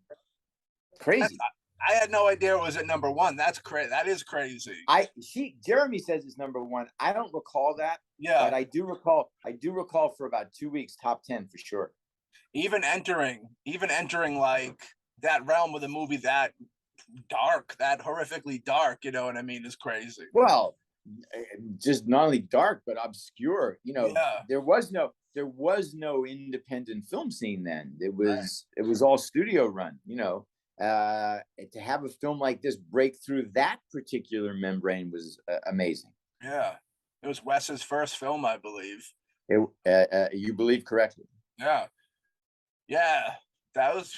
crazy. I had no idea it was at #1. That's crazy. That is crazy. Jeremy says it's #1. I don't recall that. Yeah, but I do recall for about 2 weeks, top 10 for sure. Even entering like that realm with a movie that dark, that horrifically dark, you know what I mean, is crazy. Well, just not only dark but obscure. You know, there was no independent film scene then. It was all studio run. You know, to have a film like this break through that particular membrane was amazing. Yeah, it was Wes's first film, I believe. You believe correctly. Yeah, that was.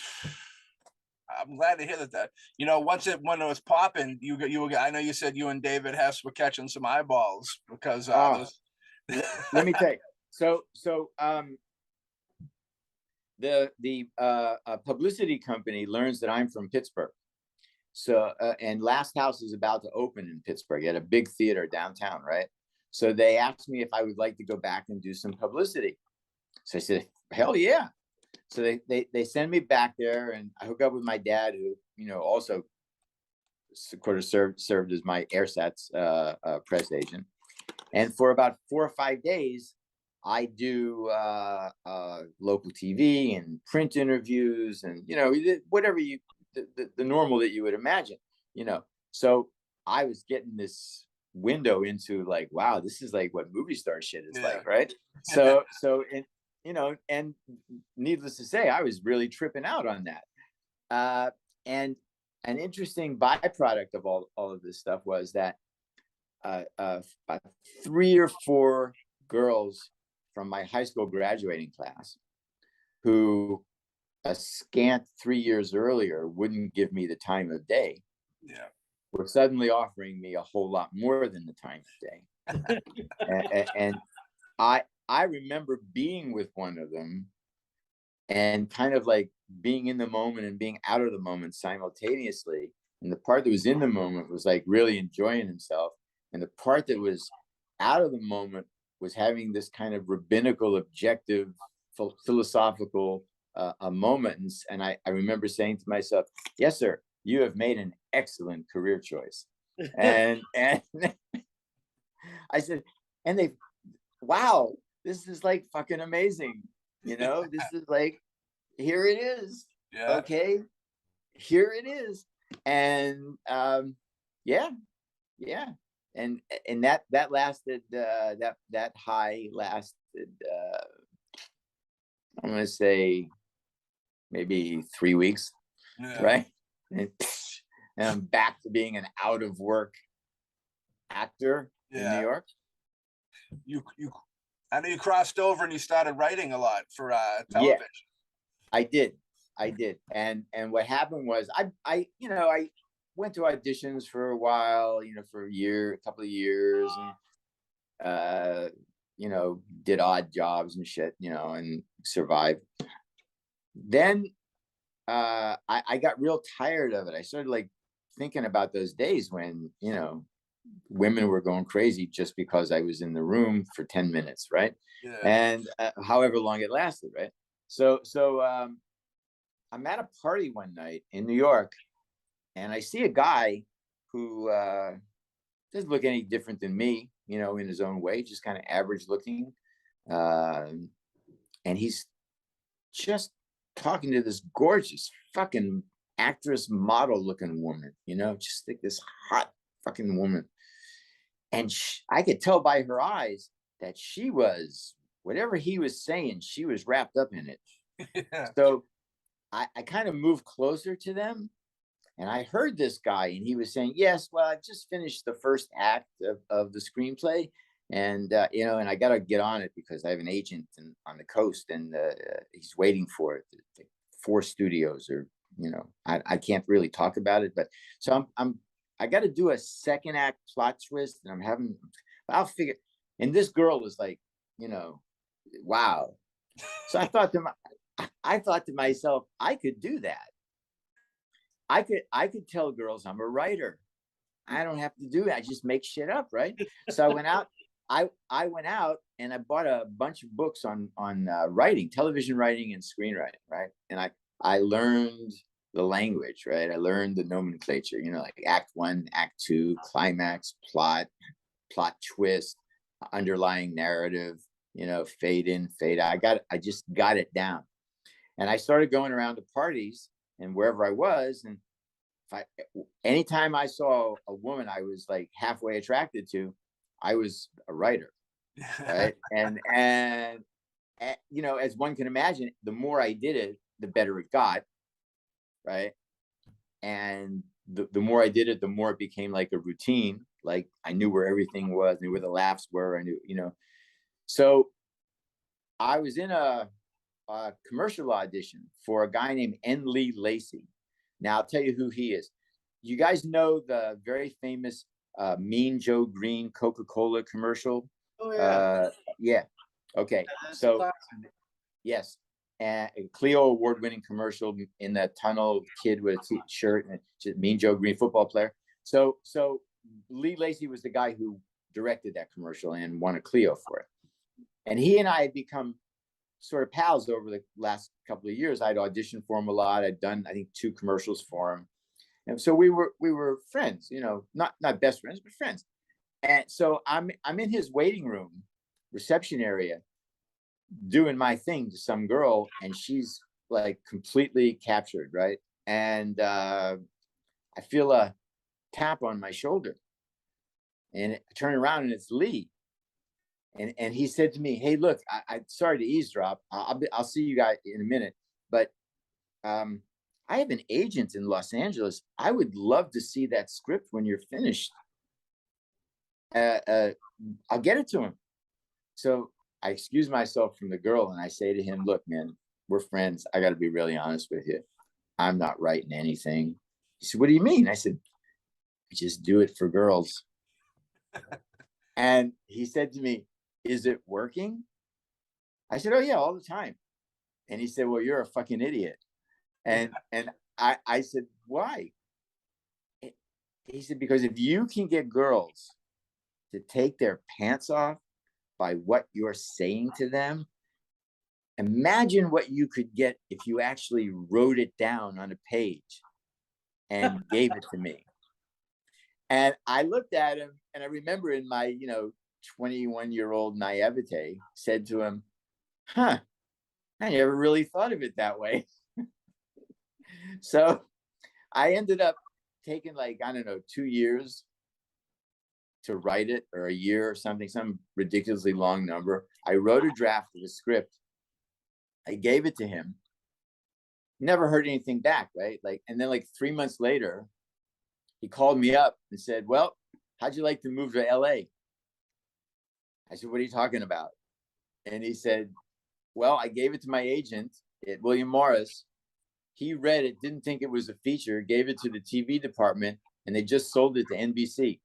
I'm glad to hear that. You know, when it was popping, I know you said you and David Hess were catching some eyeballs because let me tell you. So the publicity company learns that I'm from Pittsburgh. So and Last House is about to open in Pittsburgh at a big theater downtown, right? So they asked me if I would like to go back and do some publicity. So I said, hell yeah. So they send me back there, and I hook up with my dad, who, you know, also served as my AirSats press agent. And for about 4 or 5 days, I do local TV and print interviews, and you know, whatever the normal that you would imagine, you know. So I was getting this window into like, wow, this is like what movie star shit is like, right? So you know, and needless to say, I was really tripping out on that. And an interesting byproduct of all of this stuff was that about 3 or 4 girls from my high school graduating class, who a scant 3 years earlier wouldn't give me the time of day, were suddenly offering me a whole lot more than the time of day. and I remember being with one of them and kind of like being in the moment and being out of the moment simultaneously. And the part that was in the moment was like really enjoying himself. And the part that was out of the moment was having this kind of rabbinical, objective, philosophical moment. And I remember saying to myself, yes, sir, you have made an excellent career choice. And I said, and they, wow, this is like fucking amazing. You know, this is like, here it is. Yeah. Okay, here it is. And yeah, and that lasted that high lasted I'm gonna say maybe 3 weeks, right? And I'm back to being an out of work actor in New York. I know you crossed over and you started writing a lot for television. Yeah, I did. And what happened was I went to auditions for a while, for a couple of years, and did odd jobs and shit, and survived. Then I got real tired of it. I started like thinking about those days when, women were going crazy just because I was in the room for 10 minutes, right? Yeah. And however long it lasted, right? So I'm at a party one night in New York, and I see a guy who doesn't look any different than me, in his own way, just kind of average looking. And he's just talking to this gorgeous fucking actress model looking woman, just like this hot fucking woman. And I could tell by her eyes that she was, whatever he was saying, she was wrapped up in it. Yeah. So I kind of moved closer to them, and I heard this guy, and he was saying, yes, well, I just finished the first act of the screenplay, and and I got to get on it because I have an agent on the coast, and he's waiting for it. 4 studios, or I can't really talk about it, but so I got to do a second act plot twist, and I'll figure. And this girl was like, wow. So I thought to myself, I could do that. I could tell girls I'm a writer. I don't have to do it. I just make shit up, right? So I went out. I went out and I bought a bunch of books on writing, television writing and screenwriting, right? And I learned the language, right? I learned the nomenclature, like act 1, act 2, climax, plot twist, underlying narrative, fade in, fade out. I just got it down. And I started going around to parties and wherever I was, and anytime I saw a woman I was like halfway attracted to, I was a writer, right? and as one can imagine, the more I did it, the better it got, right? And the more I did it, the more it became like a routine. Like I knew where everything was, knew where the laughs were. I knew, So I was in a commercial audition for a guy named N. Lee Lacy. Now I'll tell you who he is. You guys know the very famous Mean Joe Green Coca-Cola commercial? Oh yeah. Yeah. Okay. So yes. And a Clio award-winning commercial in that tunnel, kid with a shirt and Mean Joe Green football player. So Lee Lacy was the guy who directed that commercial and won a Clio for it. And he and I had become sort of pals over the last couple of years. I'd auditioned for him a lot. I'd done, I think, 2 commercials for him. And so we were friends, not best friends, but friends. And so I'm in his waiting room, reception area, doing my thing to some girl, and she's like completely captured, right? And I feel a tap on my shoulder, and I turn around and it's Lee. And he said to me, "Hey, look, I'm sorry to eavesdrop. I'll see you guys in a minute, but I have an agent in Los Angeles. I would love to see that script when you're finished. I'll get it to him." So I excuse myself from the girl and I say to him, "Look, man, we're friends. I got to be really honest with you. I'm not writing anything." He said, "What do you mean?" I said, "I just do it for girls." And he said to me, "Is it working?" I said, "Oh yeah, all the time." And he said, "Well, you're a fucking idiot." And I said, "Why?" He said, "Because if you can get girls to take their pants off by what you're saying to them, imagine what you could get if you actually wrote it down on a page and gave it to me." And I looked at him, and I remember in my 21-year-old naivete said to him, "Huh, I never really thought of it that way." So I ended up taking, like, I don't know, 2 years to write it, or a year or something, some ridiculously long number. I wrote a draft of the script. I gave it to him. Never heard anything back, right? Like, and then like 3 months later, he called me up and said, "Well, how'd you like to move to LA?" I said, "What are you talking about?" And he said, "Well, I gave it to my agent at William Morris. He read it, didn't think it was a feature, gave it to the TV department, and they just sold it to NBC."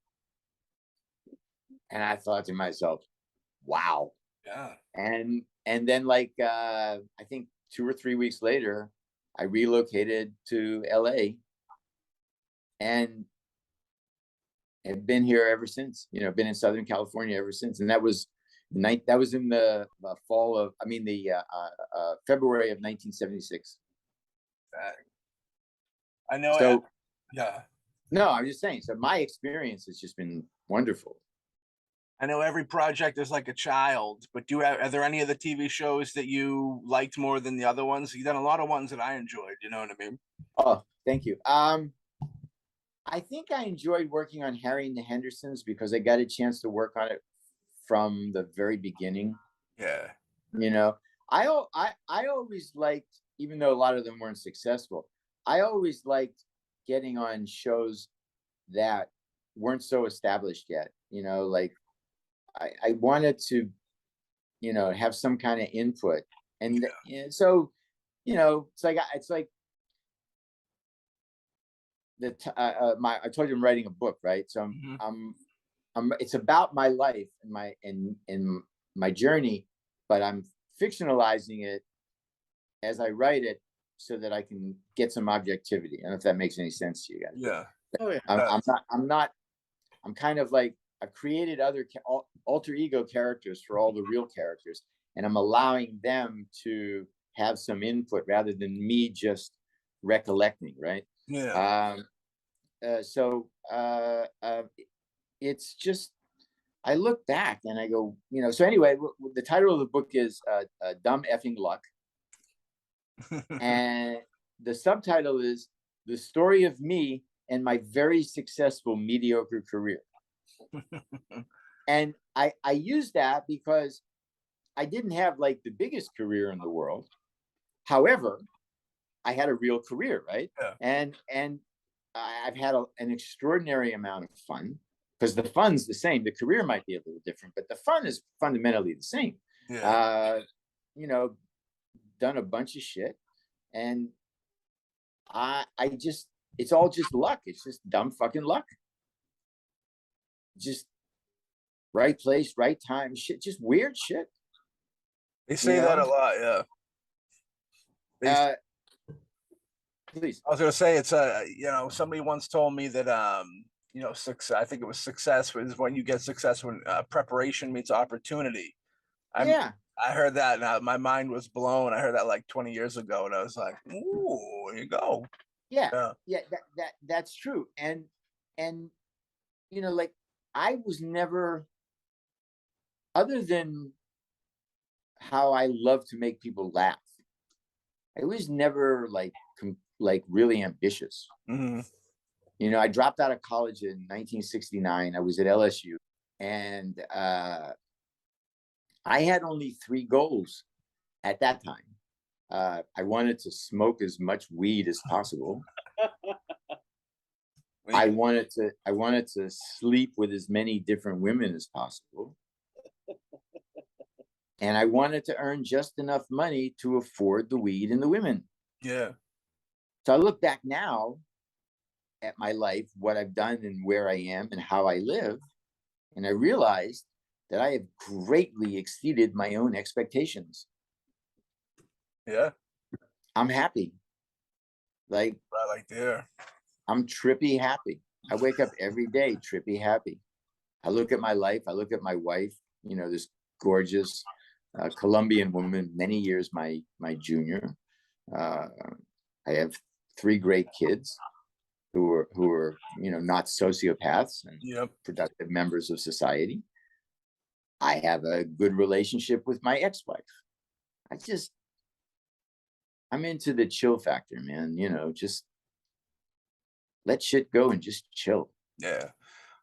And I thought to myself, wow. Yeah. And then, like, I think 2 or 3 weeks later, I relocated to LA and have been here ever since. Been in Southern California ever since. And that was in the February of 1976. I know. So, yeah. No, I'm just saying. So my experience has just been wonderful. I know every project is like a child, but are there any of the TV shows that you liked more than the other ones? You've done a lot of ones that I enjoyed, you know what I mean? Oh, thank you. I think I enjoyed working on Harry and the Hendersons because I got a chance to work on it from the very beginning. Yeah. I always liked, even though a lot of them weren't successful, I always liked getting on shows that weren't so established yet. Like, I wanted to, have some kind of input. And so, it's like I told you I'm writing a book, right? So it's about my life and my journey, but I'm fictionalizing it as I write it so that I can get some objectivity. I don't know if that makes any sense to you guys. Yeah. Oh yeah. I'm kind of like, I've created other alter ego characters for all the real characters, and I'm allowing them to have some input rather than me just recollecting, right? Yeah. It's just, I look back and I go, so anyway, the title of the book is Dumb Effing Luck. And the subtitle is The Story of Me and My Very Successful Mediocre Career. And I use that because I didn't have like the biggest career in the world. However, I had a real career, right? Yeah. And I've had an extraordinary amount of fun, because the fun's the same. The career might be a little different, but the fun is fundamentally the same. Yeah. Done a bunch of shit, and it's all just luck. It's just dumb fucking luck. Just right place, right time, shit, just weird shit. They say that a lot, yeah. Please. I was gonna say it's somebody once told me that success. I think it was success is when you get success when preparation meets opportunity. I heard that and my mind was blown. I heard that like 20 years ago, and I was like, "Ooh, there you go." Yeah. That's true. And like, I was never, other than how I love to make people laugh, I was never like really ambitious. Mm-hmm. I dropped out of college in 1969. I was at LSU, and I had only 3 goals at that time. I wanted to smoke as much weed as possible. I wanted to sleep with as many different women as possible. And I wanted to earn just enough money to afford the weed and the women. Yeah. So I look back now at my life, what I've done and where I am and how I live, and I realized that I have greatly exceeded my own expectations. Yeah. I'm happy. Like, right, like there. I'm trippy happy. I wake up every day trippy happy. I look at my life. I look at my wife, this gorgeous Colombian woman, many years my junior. I have 3 great kids. who are not sociopaths and Yep. productive members of society. I have a good relationship with my ex-wife. I'm into the chill factor, man. Just let shit go and just chill. Yeah.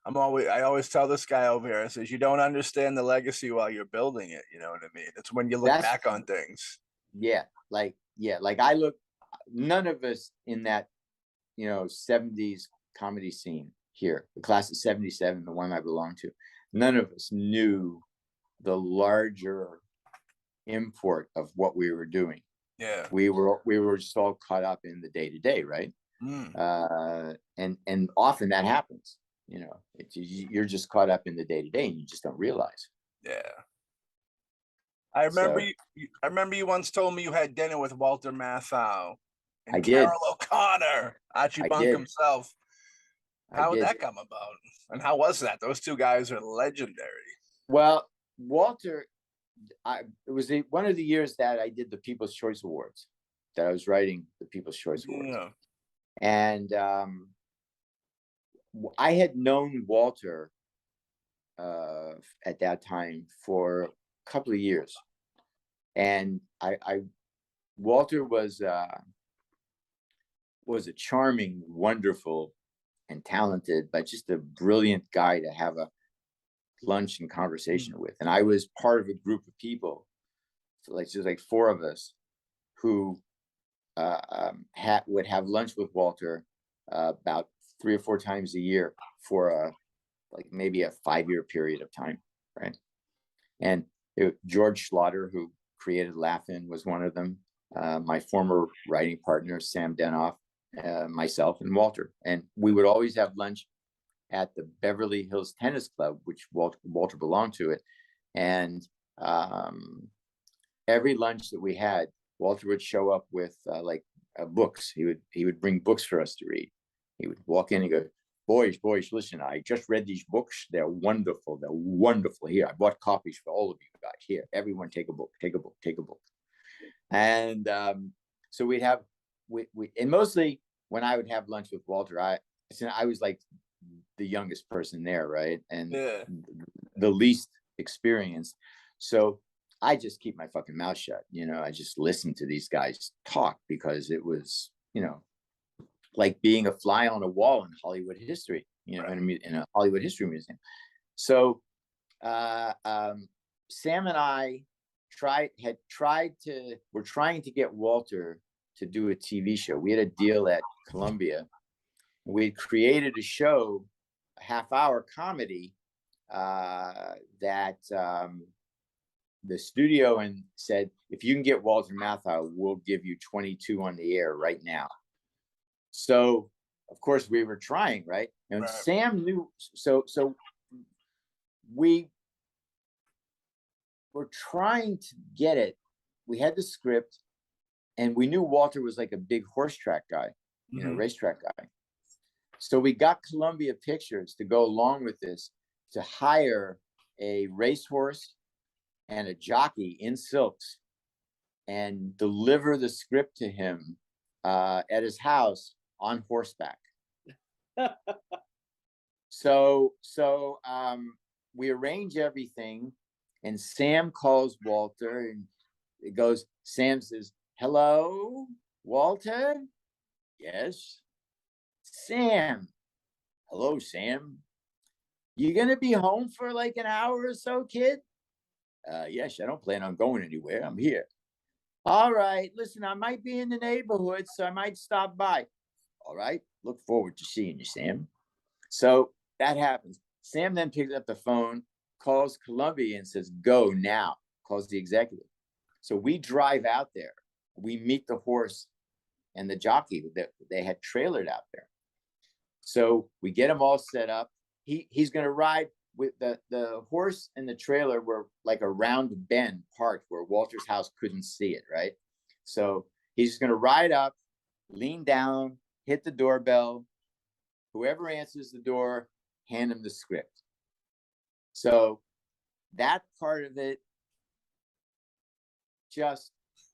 I always tell this guy over here, I says, you don't understand the legacy while you're building it. You know what I mean? It's when you look back on things. Yeah. Like none of us in that, 70s comedy scene here, the class of 77, the one I belong to, none of us knew the larger import of what we were doing. Yeah. We were just all caught up in the day-to-day, right? And often that happens. You're just caught up in the day-to-day and you just don't realize. Yeah. I remember you once told me you had dinner with Walter Matthau and Carol O'Connor, Archie Bunk himself. How did that come about? And how was that? Those two guys are legendary. Well, Walter, it was one of the years that I did the People's Choice Awards, that I was writing the People's Choice Awards. Yeah. And I had known Walter at that time for a couple of years. And Walter was a charming, wonderful, and talented, but just a brilliant guy to have a lunch and conversation with. And I was part of a group of people, just like four of us, who would have lunch with Walter about 3 or 4 times a year for maybe a 5-year period of time, right? And George Schlatter, who created Laugh-In, was one of them. My former writing partner, Sam Denoff, myself, and Walter. And we would always have lunch at the Beverly Hills Tennis Club, which Walter belonged to it. And every lunch that we had, Walter would show up with books. He would bring books for us to read. He would walk in and go, boys, listen, I just read these books. They're wonderful. They're wonderful. Here, I bought copies for all of you guys. Here, everyone take a book. And so we'd have, and mostly when I would have lunch with Walter, I was like the youngest person there, right? And the least experienced. So I just keep my fucking mouth shut. I just listened to these guys talk because it was, like being a fly on a wall in Hollywood history, in a Hollywood History Museum. So Sam and I were trying to get Walter to do a TV show. We had a deal at Columbia. We created a show, a half-hour comedy that the studio said, if you can get Walter Matthau, we'll give you 22 on the air right now. So, of course, we were trying, right? And Sam knew. So we were trying to get it. We had the script, and we knew Walter was like a big horse track guy, racetrack guy. So we got Columbia Pictures to go along with this to hire a racehorse and a jockey in silks and deliver the script to him at his house on horseback. So we arrange everything, and Sam calls Walter, and it goes, Sam says, hello, Walter? Yes. Sam. Hello, Sam. You gonna be home for like an hour or so, kid? Yes, I don't plan on going anywhere. I'm here. All right, listen, I might be in the neighborhood, so I might stop by. All right, look forward to seeing you, Sam. So that happens. Sam then picks up the phone, calls Columbia and says, go now, calls the executive. So we drive out there. We meet the horse and the jockey that they had trailered out there. So we get him all set up. He's going to ride with the horse and the trailer were like a round bend parked where Walter's house couldn't see it, right? So he's going to ride up, lean down, hit the doorbell. Whoever answers the door, hand him the script. So that part of it just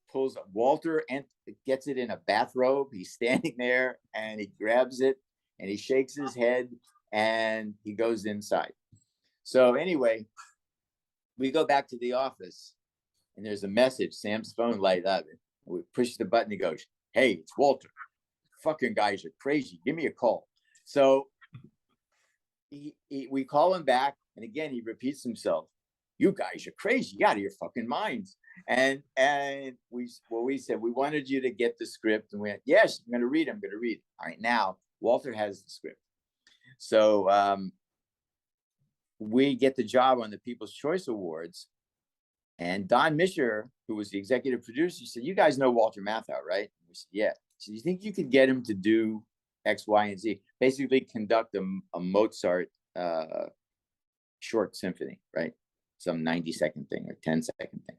pulls up. Walter and gets it in a bathrobe. He's standing there and he grabs it and he shakes his head and he goes inside. So anyway, we go back to the office and there's a message. Sam's phone light up. And we push the button. He goes, "Hey, it's Walter. Fucking guys are crazy. Give me a call." So we call him back. And again, he repeats himself. "You guys are crazy. You out of your fucking minds." And we said, "We wanted you to get the script." And we went, "Yes, I'm going to read. I'm going to read." All right, now Walter has the script. So we get the job on the People's Choice Awards. And Don Mischer, who was the executive producer, said, "You guys know Walter Matthau, right?" And we said, "Yeah." So you think you could get him to do X, Y, and Z? Basically conduct a Mozart short symphony, right? Some 90-second thing or 10-second thing.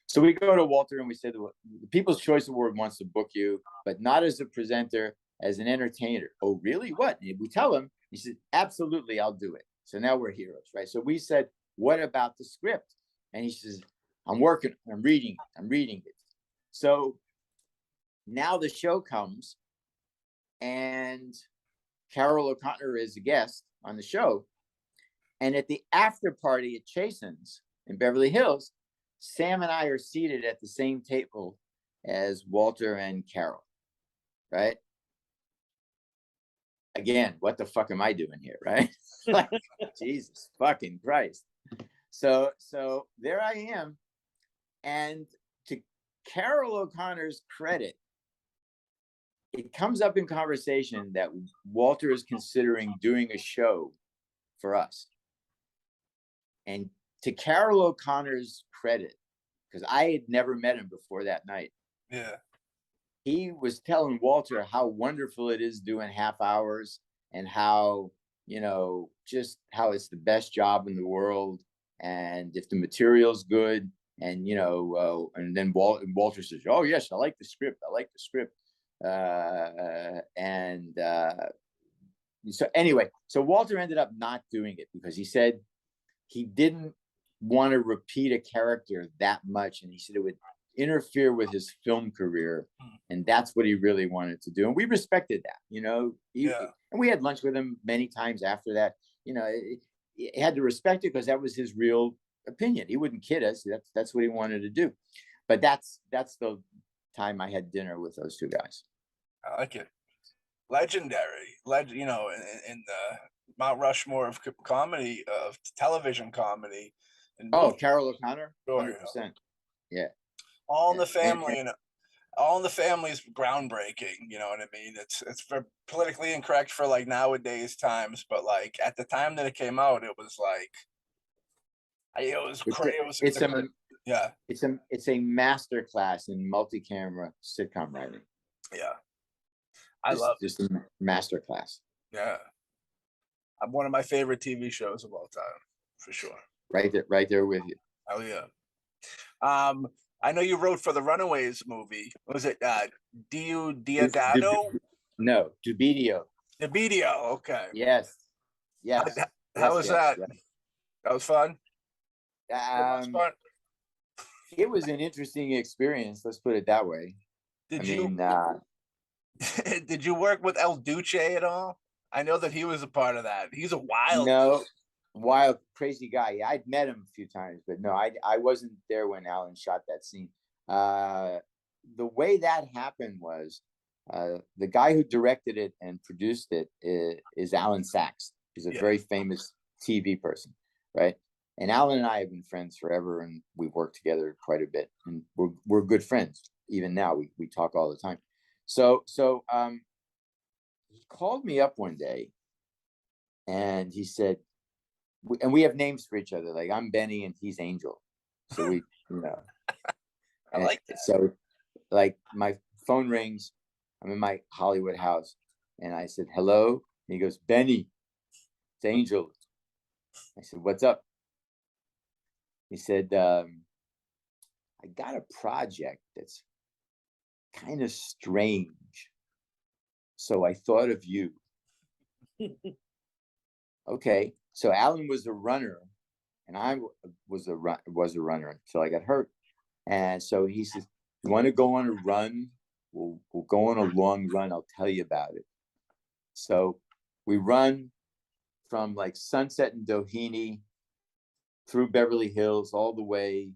So we go to Walter and we said, "The People's Choice Award wants to book you, but not as a presenter, as an entertainer." "Oh, really? What?" And we tell him. He said, "Absolutely, I'll do it." So now we're heroes, right? So we said, "What about the script?" And he says, I'm reading it. So now the show comes and Carol O'Connor is a guest on the show. And at the after party at Chasen's in Beverly Hills, Sam and I are seated at the same table as Walter and Carol, right? Again, what the fuck am I doing here, right? Like, Jesus fucking Christ. So there I am. And to Carol O'Connor's credit, it comes up in conversation that Walter is considering doing a show for us. And to Carol O'Connor's credit, because I had never met him before that night. Yeah. He was telling Walter how wonderful it is doing half hours and how, just how it's the best job in the world. And if the material's good, and, and then Walter says, "Oh, yes, I like the script. So anyway, so Walter ended up not doing it because he said he didn't want to repeat a character that much. And he said it would interfere with his film career. And that's what he really wanted to do. And we respected that, and we had lunch with him many times after that. He had to respect it because that was his real opinion. He wouldn't kid us. That's what he wanted to do. But that's the time I had dinner with those two guys. I like it. Legendary, in the Mount Rushmore of comedy, of television comedy. And Carol O'Connor, 100%. Yeah. All in the Family, All in the Family is groundbreaking. You know what I mean? It's for politically incorrect for like nowadays times, but like at the time that it came out, it was like, it was crazy. It's a master class in multi-camera sitcom writing. Yeah. I love just a master class. Yeah. One of my favorite TV shows of all time, for sure. Right there with you. Oh yeah. I know you wrote for the Runaways movie. Was it Diodato? No, Dubidio. Dubidio, okay. Yes. How was that? Yes. That was fun? It was an interesting experience, let's put it that way. Did you work with El Duce at all? I know that he was a part of that. He's a wild, crazy guy. Yeah, I'd met him a few times, but no, I wasn't there when Alan shot that scene. The way that happened was the guy who directed it and produced it is Alan Sachs. He's a very famous TV person, right? And Alan and I have been friends forever, and we've worked together quite a bit, and we're good friends. Even now, we talk all the time. So he called me up one day, and he said, and we have names for each other. Like I'm Benny and he's Angel. So we, I like that. So like my phone rings. I'm in my Hollywood house, and I said, "Hello." And he goes, "Benny, it's Angel." I said, "What's up?" He said, "I got a project that's kind of strange. So I thought of you." Okay. So Alan was a runner, and I was a runner until I got hurt. And so he says, "You want to go on a run? We'll go on a long run. I'll tell you about it." So We run from like Sunset and Doheny through Beverly Hills all the way,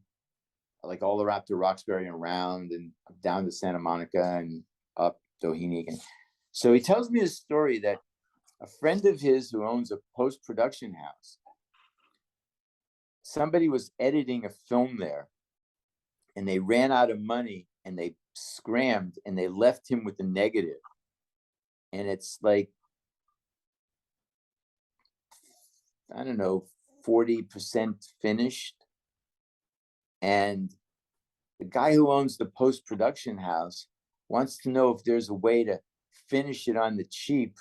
like all the way up to Roxbury and around and down to Santa Monica and up Doheny again. So he tells me a story that a friend of his who owns a post-production house, somebody was editing a film there and they ran out of money and they scrammed and they left him with a negative. And it's like, I don't know, 40% finished. And the guy who owns the post-production house wants to know if there's a way to finish it on the cheap.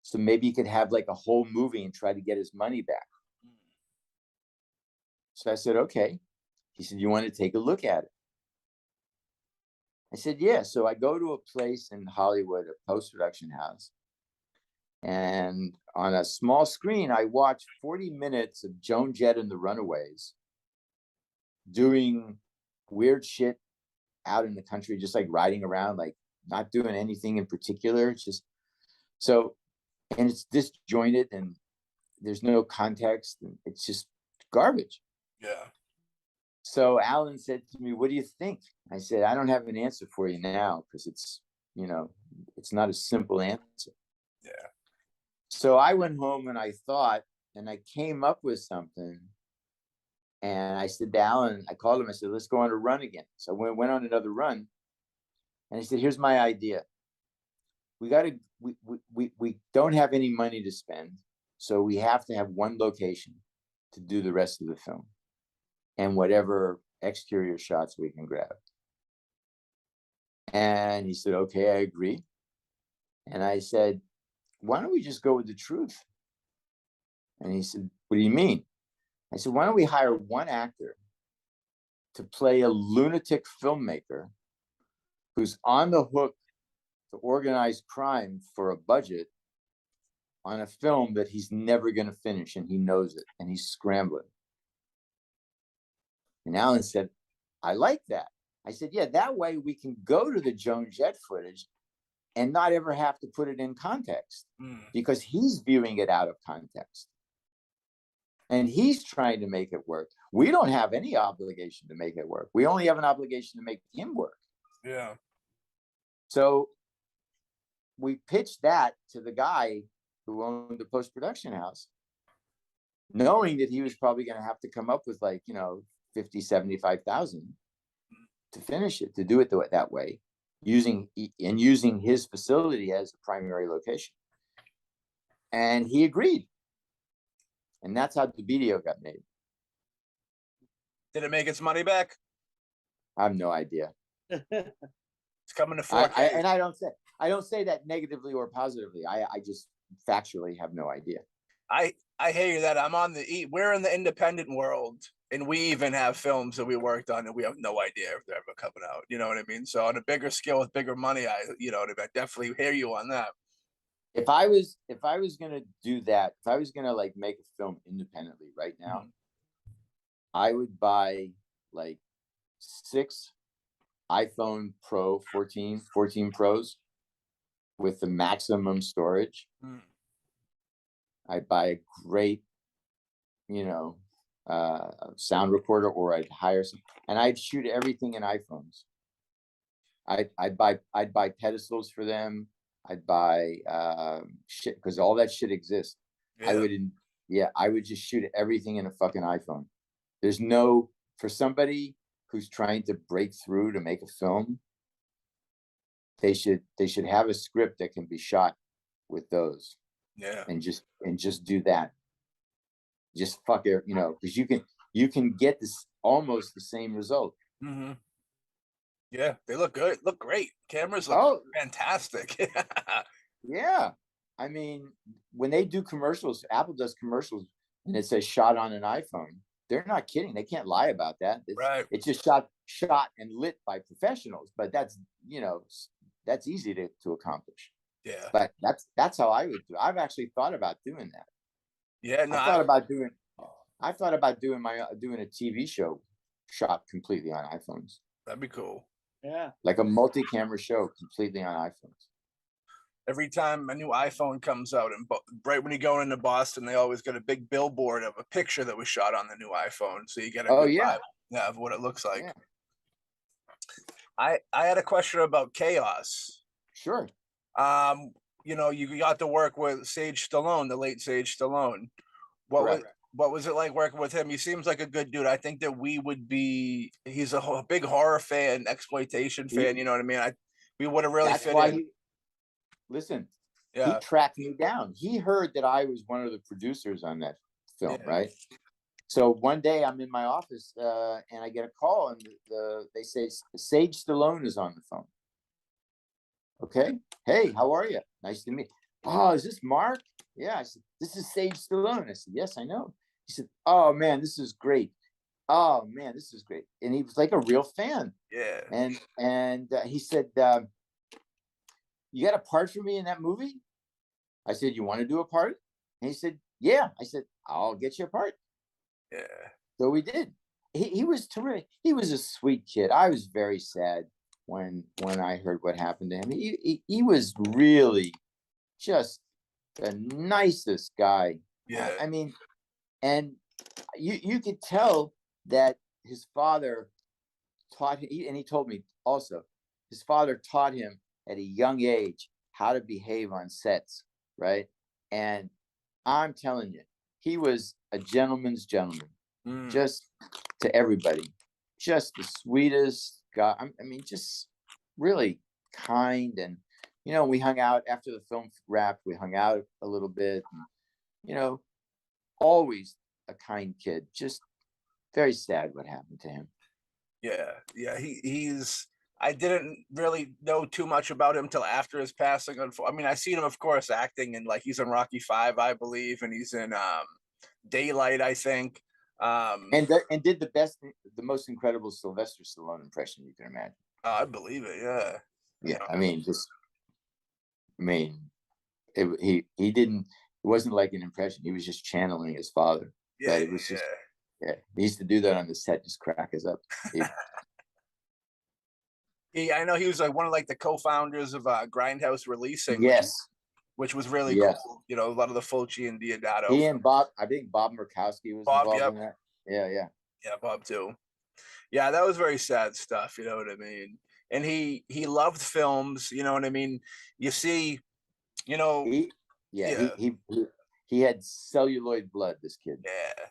So maybe he could have like a whole movie and try to get his money back. So I said, okay. He said, you want to take a look at it? I said, yeah. So I go to a place in Hollywood, a post-production house. And on a small screen, I watched 40 minutes of Joan Jett and the Runaways doing weird shit out in the country, just like riding around, like not doing anything in particular. It's just so, and it's disjointed and there's no context and it's just garbage. Yeah. So Alan said to me, what do you think? I said, I don't have an answer for you now because it's, you know, it's not a simple answer. Yeah. So I went home and I thought, and I came up with something. And I said to Alan, I called him, I said, let's go on a run again. So we went on another run. And I said, here's my idea. We don't have any money to spend. So we have to have one location to do the rest of the film and whatever exterior shots we can grab. And he said, okay, I agree. And I said, why don't we just go with the truth? And he said, what do you mean? I said, why don't we hire one actor to play a lunatic filmmaker who's on the hook to organize crime for a budget on a film that he's never going to finish, and he knows it, and he's scrambling. And Alan said, I like that. I said, yeah, that way we can go to the Joan Jett footage and not ever have to put it in context because he's viewing it out of context. And he's trying to make it work. We don't have any obligation to make it work. We only have an obligation to make him work. Yeah. So we pitched that to the guy who owned the post-production house, knowing that he was probably going to have to come up with like, you know, 50, 75,000 to finish it, to do it that way, using his facility as a primary location. And he agreed. And that's how the video got made. Did it make its money back? I have no idea. It's coming to 4K. And I don't say that negatively or positively. I just factually have no idea. I hear you that I'm on the we're in the independent world, and we even have films that we worked on and we have no idea if they're ever coming out. You know what I mean? So on a bigger scale with bigger money, I definitely hear you on that. If I was gonna do that, if I was gonna like make a film independently right now, I would buy like 6 iPhone Pro 14 Pros with the maximum storage. I'd buy a great, sound recorder, or I'd hire some, and I'd shoot everything in iPhones. I'd buy pedestals for them. I'd buy shit, because all that shit exists. Yeah. I would just shoot everything in a fucking iPhone. There's no, for somebody who's trying to break through to make a film, they should have a script that can be shot with those. Yeah. And just do that. Just fuck it, because you can get this almost the same result. Mm-hmm. Yeah, they look good. Look great. Cameras look fantastic. Yeah. I mean, when they do commercials, Apple does commercials and it says shot on an iPhone. They're not kidding. They can't lie about that. It's just shot and lit by professionals, but that's easy to accomplish. Yeah. But that's how I would do it. I've actually thought about doing that. Yeah, no, I thought about doing a TV show shot completely on iPhones. That'd be cool. Yeah. Like a multi-camera show completely on iPhones. Every time a new iPhone comes out, and right when you go into Boston, they always got a big billboard of a picture that was shot on the new iPhone, so you get a Oh good yeah, vibe, of what it looks like. yeah. I had a question about Chaos. Sure. You got to work with Sage Stallone, the late Sage Stallone. What was it like working with him? He seems like a good dude. I think that he's a big horror fan, exploitation fan. You know what I mean? We would have really fit in. Listen, Yeah. he tracked me down. He heard that I was one of the producers on that film, right? So one day I'm in my office and I get a call, and they say Sage Stallone is on the phone. Okay. Hey, how are you? Nice to meet you. Oh, is this Mark? Yeah. I said, this is Sage Stallone. I said, yes, I know. He said, oh man, this is great. Oh man, this is great. And he was like a real fan. Yeah. And he said, you got a part for me in that movie? I said, you want to do a part? And he said, yeah. I said, I'll get you a part. Yeah. So we did. He was terrific. He was a sweet kid. I was very sad when I heard what happened to him. He was really just the nicest guy. Yeah. I mean, and you could tell that his father taught him, and he told me also, his father taught him at a young age how to behave on sets, right? And I'm telling you, he was a gentleman's gentleman, just to everybody, just the sweetest guy. I mean, just really kind. And we hung out after the film wrapped. We hung out a little bit, and, always a kind kid. Just very sad what happened to him. Yeah. He's. I didn't really know too much about him till after his passing. I mean, I seen him, of course, acting, and he's in Rocky V, I believe, and he's in Daylight, I think. And did the most incredible Sylvester Stallone impression you can imagine. I believe it. Yeah. Yeah. He didn't. It wasn't like an impression. He was just channeling his father. Yeah. But it was just. Yeah. He used to do that on the set, just crack us up. I know he was one of the co-founders of Grindhouse Releasing. Yes. Which was really cool. A lot of the Fulci and Diodato. He and Bob, I think Bob Murkowski was involved in that. Yeah. Yeah, Bob too. Yeah, that was very sad stuff. You know what I mean? And he loved films. You know what I mean? You see, He had celluloid blood, this kid. Yeah.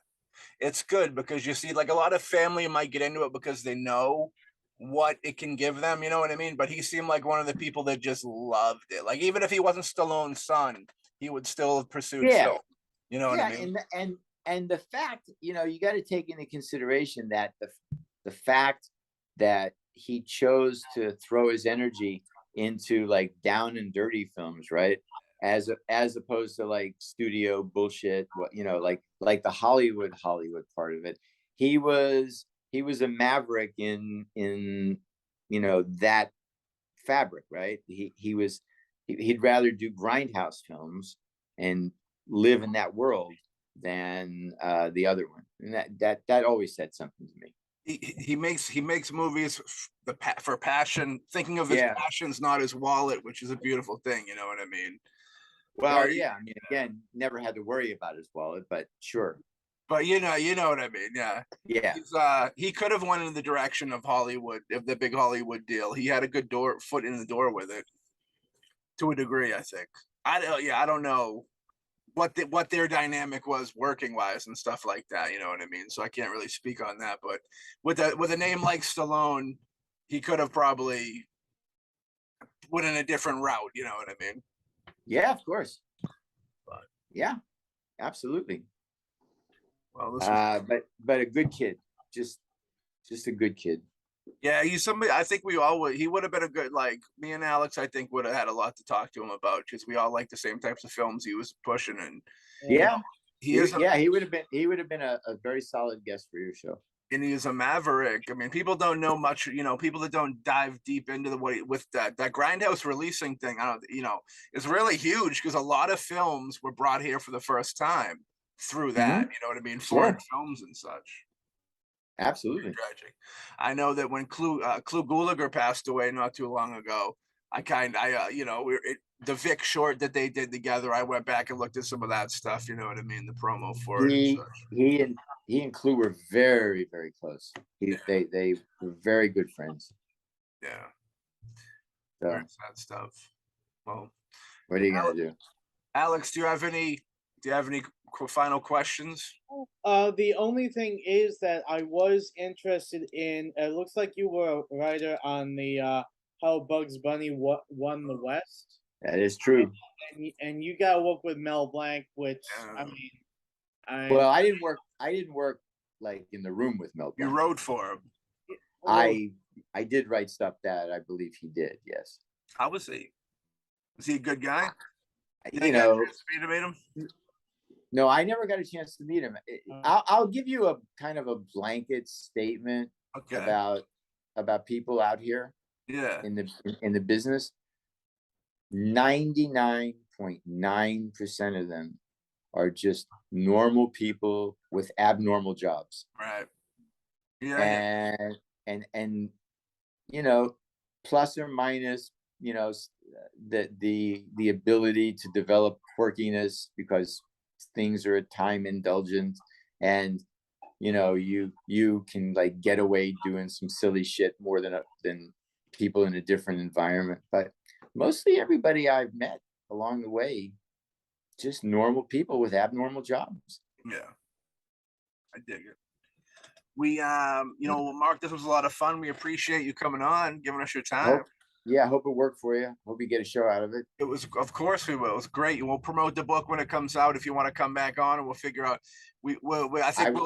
It's good because you see, a lot of family might get into it because they know what it can give them, you know what I mean? But he seemed like one of the people that just loved it. Even if he wasn't Stallone's son, he would still have pursued film. You know what I mean? And the fact, you got to take into consideration that the fact that he chose to throw his energy into down and dirty films, right? As opposed to studio bullshit, like the Hollywood part of it. He was a maverick in that fabric, right? He'd rather do grindhouse films and live in that world than the other one, and that always said something to me. He makes movies for passion, thinking of his passions, not his wallet, which is a beautiful thing. You know what I mean? Well, yeah. I mean, again, never had to worry about his wallet, but sure. But you know what I mean? Yeah. Yeah. He could have went in the direction of Hollywood, of the big Hollywood deal. He had a good foot in the door with it, to a degree, I think. I don't know what their dynamic was working wise and stuff like that. You know what I mean? So I can't really speak on that. But with a name like Stallone, he could have probably went in a different route. You know what I mean? Yeah, of course. But yeah, absolutely. Well, but a good kid, just a good kid. Yeah, he's somebody. I think we all would. He would have been a good, me and Alex. I think would have had a lot to talk to him about because we all like the same types of films he was pushing. And he would have been a very solid guest for your show. And he's a maverick. I mean, people don't know much. People that don't dive deep into with that Grindhouse Releasing thing. It's really huge because a lot of films were brought here for the first time through that. You know what I mean? Foreign films and such. Absolutely tragic. I know that when Clu Gulager passed away not too long ago, the Vic short that they did together. I went back and looked at some of that stuff. You know what I mean? The promo for it. He and Clue were very, very close. They were very good friends. Yeah. So very sad stuff. Well, what are you gonna do? Alex, do you have any final questions? The only thing is that I was interested in. It looks like you were a writer on the how Bugs Bunny won the West. That is true. And you got to work with Mel Blanc, which I mean, well, I didn't work like in the room with Mel Blanc. You wrote for him. I did write stuff that I believe he did. Yes. How was he? Was he a good guy? You know, meet him? No, I never got a chance to meet him. I'll give you a kind of a blanket statement about people out here. Yeah. In the business, 99.9% of them are just normal people with abnormal jobs. Right. Yeah. And you know, plus or minus, you know, the ability to develop quirkiness because things are time indulgent, and you know, you can like get away doing some silly shit more than people in a different environment. But mostly everybody I've met along the way, just normal people with abnormal jobs. Yeah, I dig it. We you know, Mark, this was a lot of fun. We appreciate you coming on, giving us your time. I hope it worked for you. Hope you get a show out of it. It was, of course we will. It was great. We'll promote the book when it comes out if you want to come back on, and we'll figure out. I think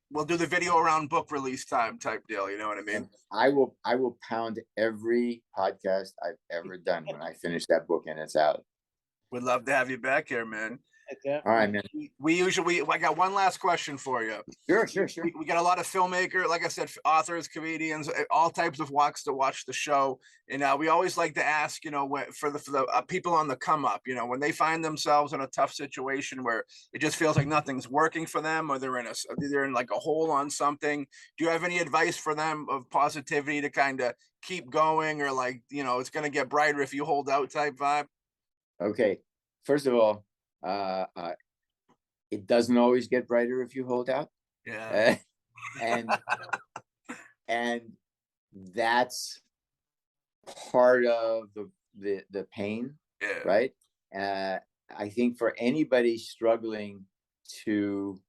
we'll do the video around book release time type deal. You know what I mean? I will pound every podcast I've ever done when I finish that book and it's out. We'd love to have you back here, man. Okay. All right, man. I got one last question for you. Sure. We got a lot of filmmakers, like I said, authors, comedians, all types of walks to watch the show. And we always like to ask, you know, for the people on the come up, you know, when they find themselves in a tough situation where it just feels like nothing's working for them, or they're in like a hole on something. Do you have any advice for them of positivity to kind of keep going, or like, you know, it's going to get brighter if you hold out type vibe? Okay. First of all, it doesn't always get brighter if you hold out. Yeah. And that's part of the pain. Yeah. Right. I think for anybody struggling to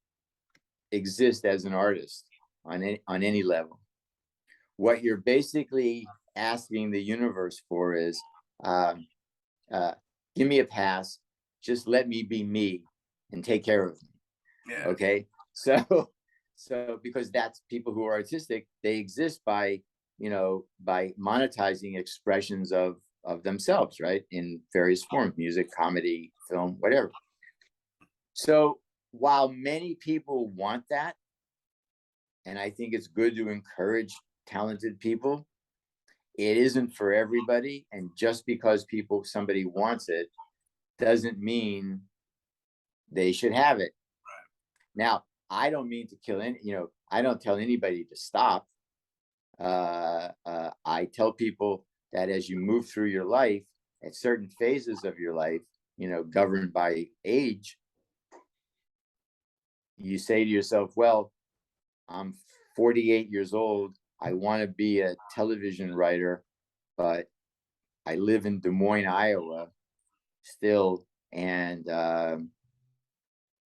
exist as an artist on any level, what you're basically asking the universe for is, give me a pass. Just let me be me and take care of me. Yeah. Okay. So because that's people who are artistic, they exist by monetizing expressions of themselves, right? In various forms, music, comedy, film, whatever. So while many people want that, and I think it's good to encourage talented people, it isn't for everybody. And just because somebody wants it doesn't mean they should have it. Right. Now, I don't mean to kill I don't tell anybody to stop. I tell people that as you move through your life, at certain phases of your life, governed by age, you say to yourself, well, I'm 48 years old. I want to be a television writer, but I live in Des Moines, Iowa still, and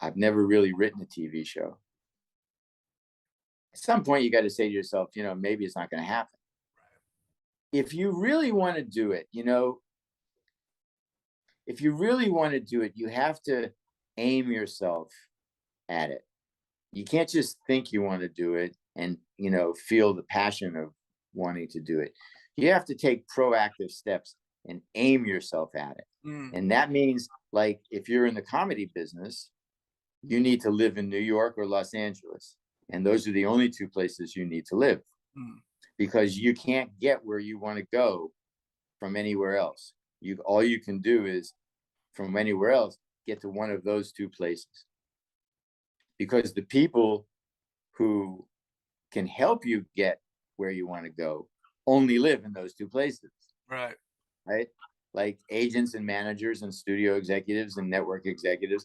I've never really written a TV show. At some point, you got to say to yourself, maybe it's not going to happen. If you really want to do it, you have to aim yourself at it. You can't just think you want to do it and, feel the passion of wanting to do it. You have to take proactive steps and aim yourself at it. And that means, like, if you're in the comedy business, you need to live in New York or Los Angeles. And those are the only two places you need to live, because you can't get where you want to go from anywhere else. All you can do is, from anywhere else, get to one of those two places. Because the people who can help you get where you want to go only live in those two places. Right. Right. like agents and managers and studio executives and network executives,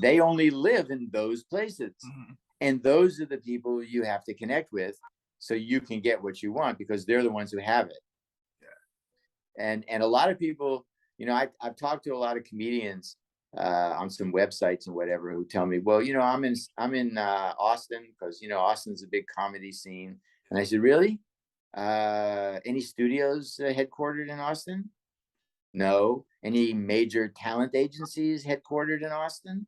they only live in those places. And those are the people you have to connect with so you can get what you want, because they're the ones who have it. And a lot of people, you know, I've talked to a lot of comedians on some websites and whatever, who tell me, well, you know, I'm in Austin because, you know, Austin's a big comedy scene. And I said, really? Any studios headquartered in Austin? No. Any major talent agencies headquartered in Austin?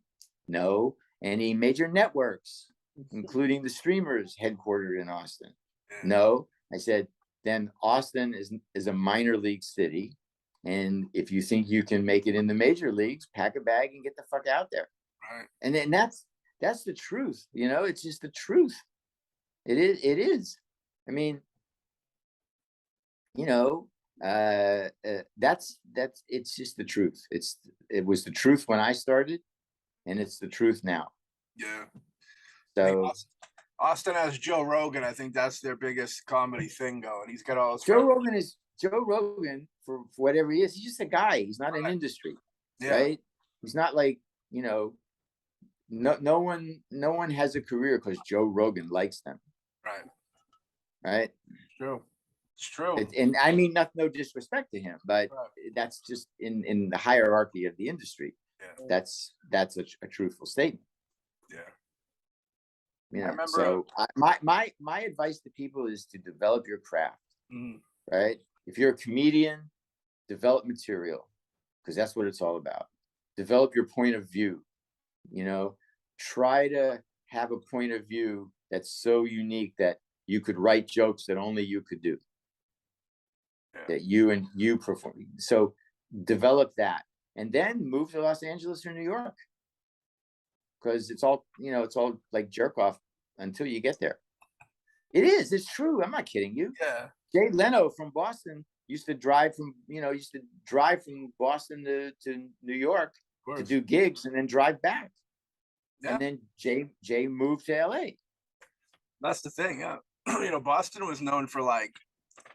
No. Any major networks, including the streamers, headquartered in Austin? No. I said, then Austin is a minor league city. And if you think you can make it in the major leagues, pack a bag and get the fuck out there. Right. And then that's the truth. You know, it's just the truth. It is. I mean, you know, that's it's just the truth. It was the truth when I started, and it's the truth now. Yeah. So Austin has Joe Rogan. I think that's their biggest comedy thing going. He's got all his Joe Rogan for whatever he is. He's just a guy. He's not an industry, right? He's not like, you know, no one has a career because Joe Rogan likes them. Right. It's true. And I mean, no disrespect to him, but that's just in the hierarchy of the industry. That's a truthful statement. You know, so my advice to people is to develop your craft. Right. If you're a comedian, develop material, because that's what it's all about. Develop your point of view. You know, try to have a point of view that's so unique that you could write jokes that only you could do. That you perform. So develop that, and then move to Los Angeles or New York, because it's all like jerk off until you get there. It's true. I'm not kidding you. Jay Leno from Boston used to drive from Boston to New York to do gigs and then drive back. And then Jay moved to LA. That's the thing. You know, Boston was known for, like,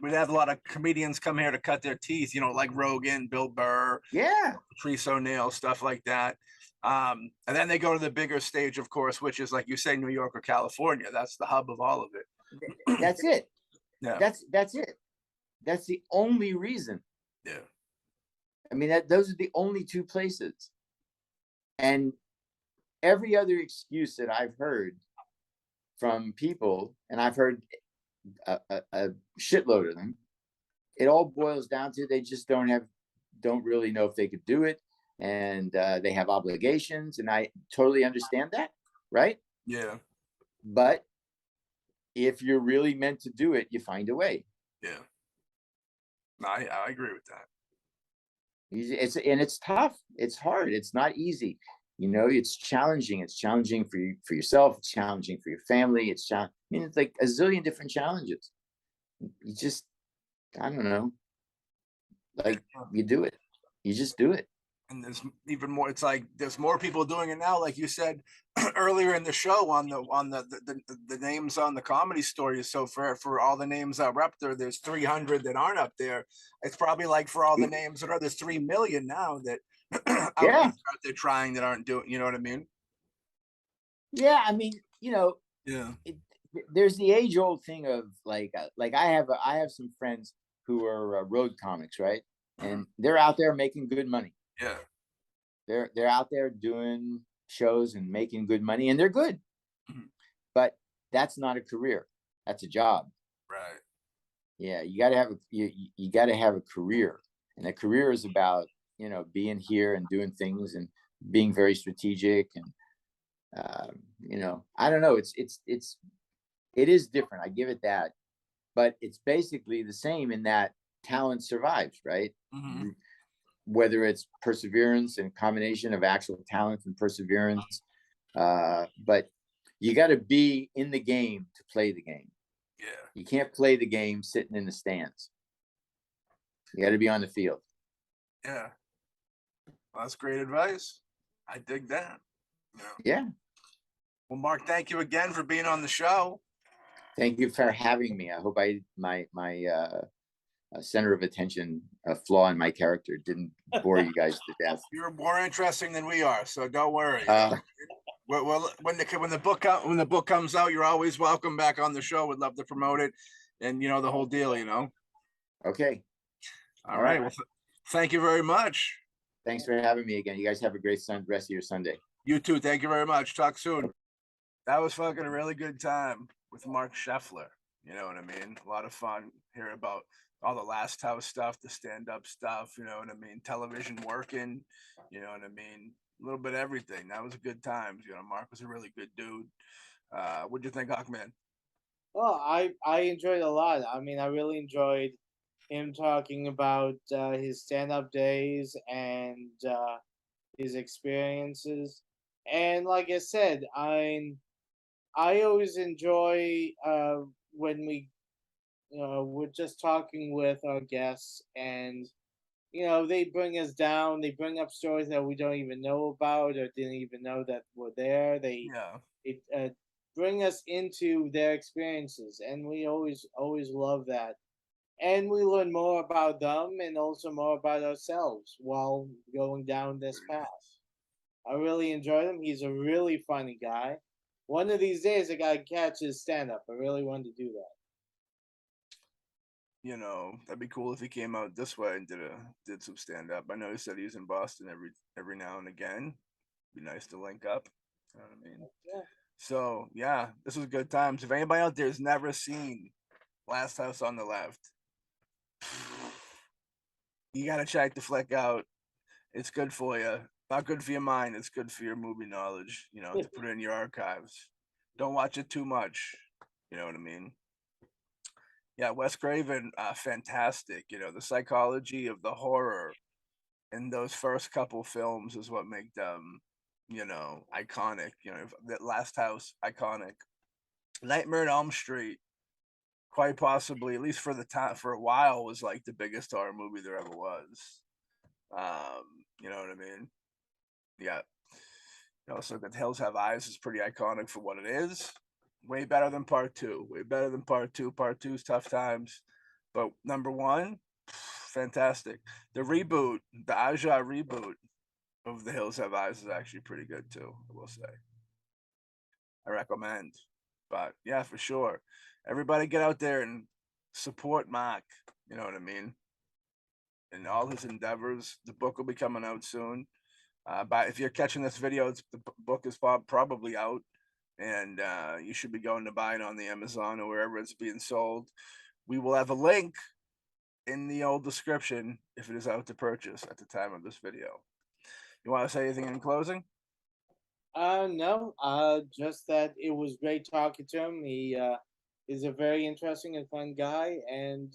we'd have a lot of comedians come here to cut their teeth, you know, like Rogan, Bill Burr, Patrice O'Neill, stuff like that. And then they go to the bigger stage, of course, which is, like you say, New York or California. That's the hub of all of it. That's it. That's it. That's the only reason. I mean, those are the only two places. And every other excuse that I've heard from people, and I've heard a shitload of them, it all boils down to they just don't really know if they could do it, and they have obligations, and I totally understand that, right? But if you're really meant to do it, you find a way. No, I agree with that. It's tough. It's hard. It's not easy. You know, it's challenging. It's challenging for yourself. It's challenging for your family. It's like a zillion different challenges. You just, I don't know. Like, you do it. You just do it. And there's even more. It's like there's more people doing it now, like you said earlier in the show, on the names on the Comedy Stories. So for all the names that are up there, there's 300 that aren't up there. It's probably like for all the names that are, there's 3 million now that out there trying that aren't doing. You know what I mean? Yeah, I mean, you know, there's the age old thing of like I have some friends who are road comics, right? And they're out there making good money. They're out there doing shows and making good money, and they're good. But that's not a career. That's a job. Right. Yeah, you got to have a career, and a career is about, you know, being here and doing things and being very strategic, and you know, I don't know. It is different. I give it that, but it's basically the same in that talent survives, right? Whether it's perseverance and combination of actual talent and perseverance, but you got to be in the game to play the game. You can't play the game sitting in the stands. You got to be on the field. Well, that's great advice. I dig that. Well, Mark, thank you again for being on the show. Thank you for having me. I hope my center of attention flaw in my character didn't bore you guys to death. You're more interesting than we are, so don't worry. Well, when the book comes out, you're always welcome back on the show. We'd love to promote it, and the whole deal. Okay. All right. Well, thank you very much. Thanks for having me again. You guys have a great rest of your Sunday. You too. Thank you very much. Talk soon. That was fucking a really good time with Marc Sheffler. You know what I mean? A lot of fun hearing about all the Last House stuff, the stand-up stuff, you know what I mean? Television working, you know what I mean? A little bit of everything. That was a good time. Marc was a really good dude. What'd you think, Hawkman? Well, I enjoyed a lot. I mean, I really enjoyed him talking about his stand-up days and his experiences. And like I said, I always enjoy when we're just talking with our guests, and they bring us down. They bring up stories that we don't even know about or didn't even know that were there. They bring us into their experiences, and we always love that. And we learn more about them and also more about ourselves while going down this path. I really enjoyed him. He's a really funny guy. One of these days, I gotta catch his stand-up. I really wanted to do that. That'd be cool if he came out this way and did some stand-up. I know he said he's in Boston every now and again. Be nice to link up. You know what I mean? Yeah. So yeah, this was good times. If anybody out there has never seen Last House on the Left, you gotta check the flick out. It's good for you. Not good for your mind. It's good for your movie knowledge. To put it in your archives. Don't watch it too much. You know what I mean? Yeah, Wes Craven, fantastic. The psychology of the horror in those first couple films is what make them, iconic. That Last House, iconic. Nightmare on Elm Street, quite possibly, at least for the time, for a while, was like the biggest horror movie there ever was. You know what I mean? Yeah. Also, The Hills Have Eyes is pretty iconic for what it is. Way better than part two. Way better than part two. Part two's tough times. But number one, fantastic. The reboot, the Aja reboot of The Hills Have Eyes is actually pretty good too, I will say. I recommend. But yeah, for sure. Everybody get out there and support Marc. You know what I mean? And all his endeavors. The book will be coming out soon. But if you're catching this video, the book is probably out. And you should be going to buy it on the Amazon or wherever it's being sold. We will have a link in the old description if it is out to purchase at the time of this video. You want to say anything in closing? No. Just that it was great talking to him. He is a very interesting and fun guy, and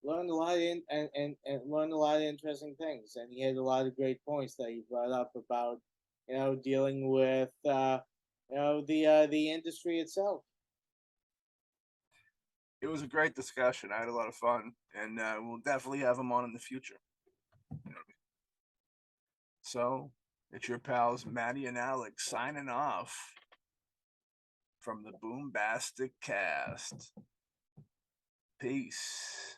learned a lot and learned a lot of interesting things. And he had a lot of great points that he brought up about dealing with the industry itself. It was a great discussion. I had a lot of fun, and we'll definitely have him on in the future. So it's your pals Maddie and Alex signing off from the BoomBastiCAST. Peace.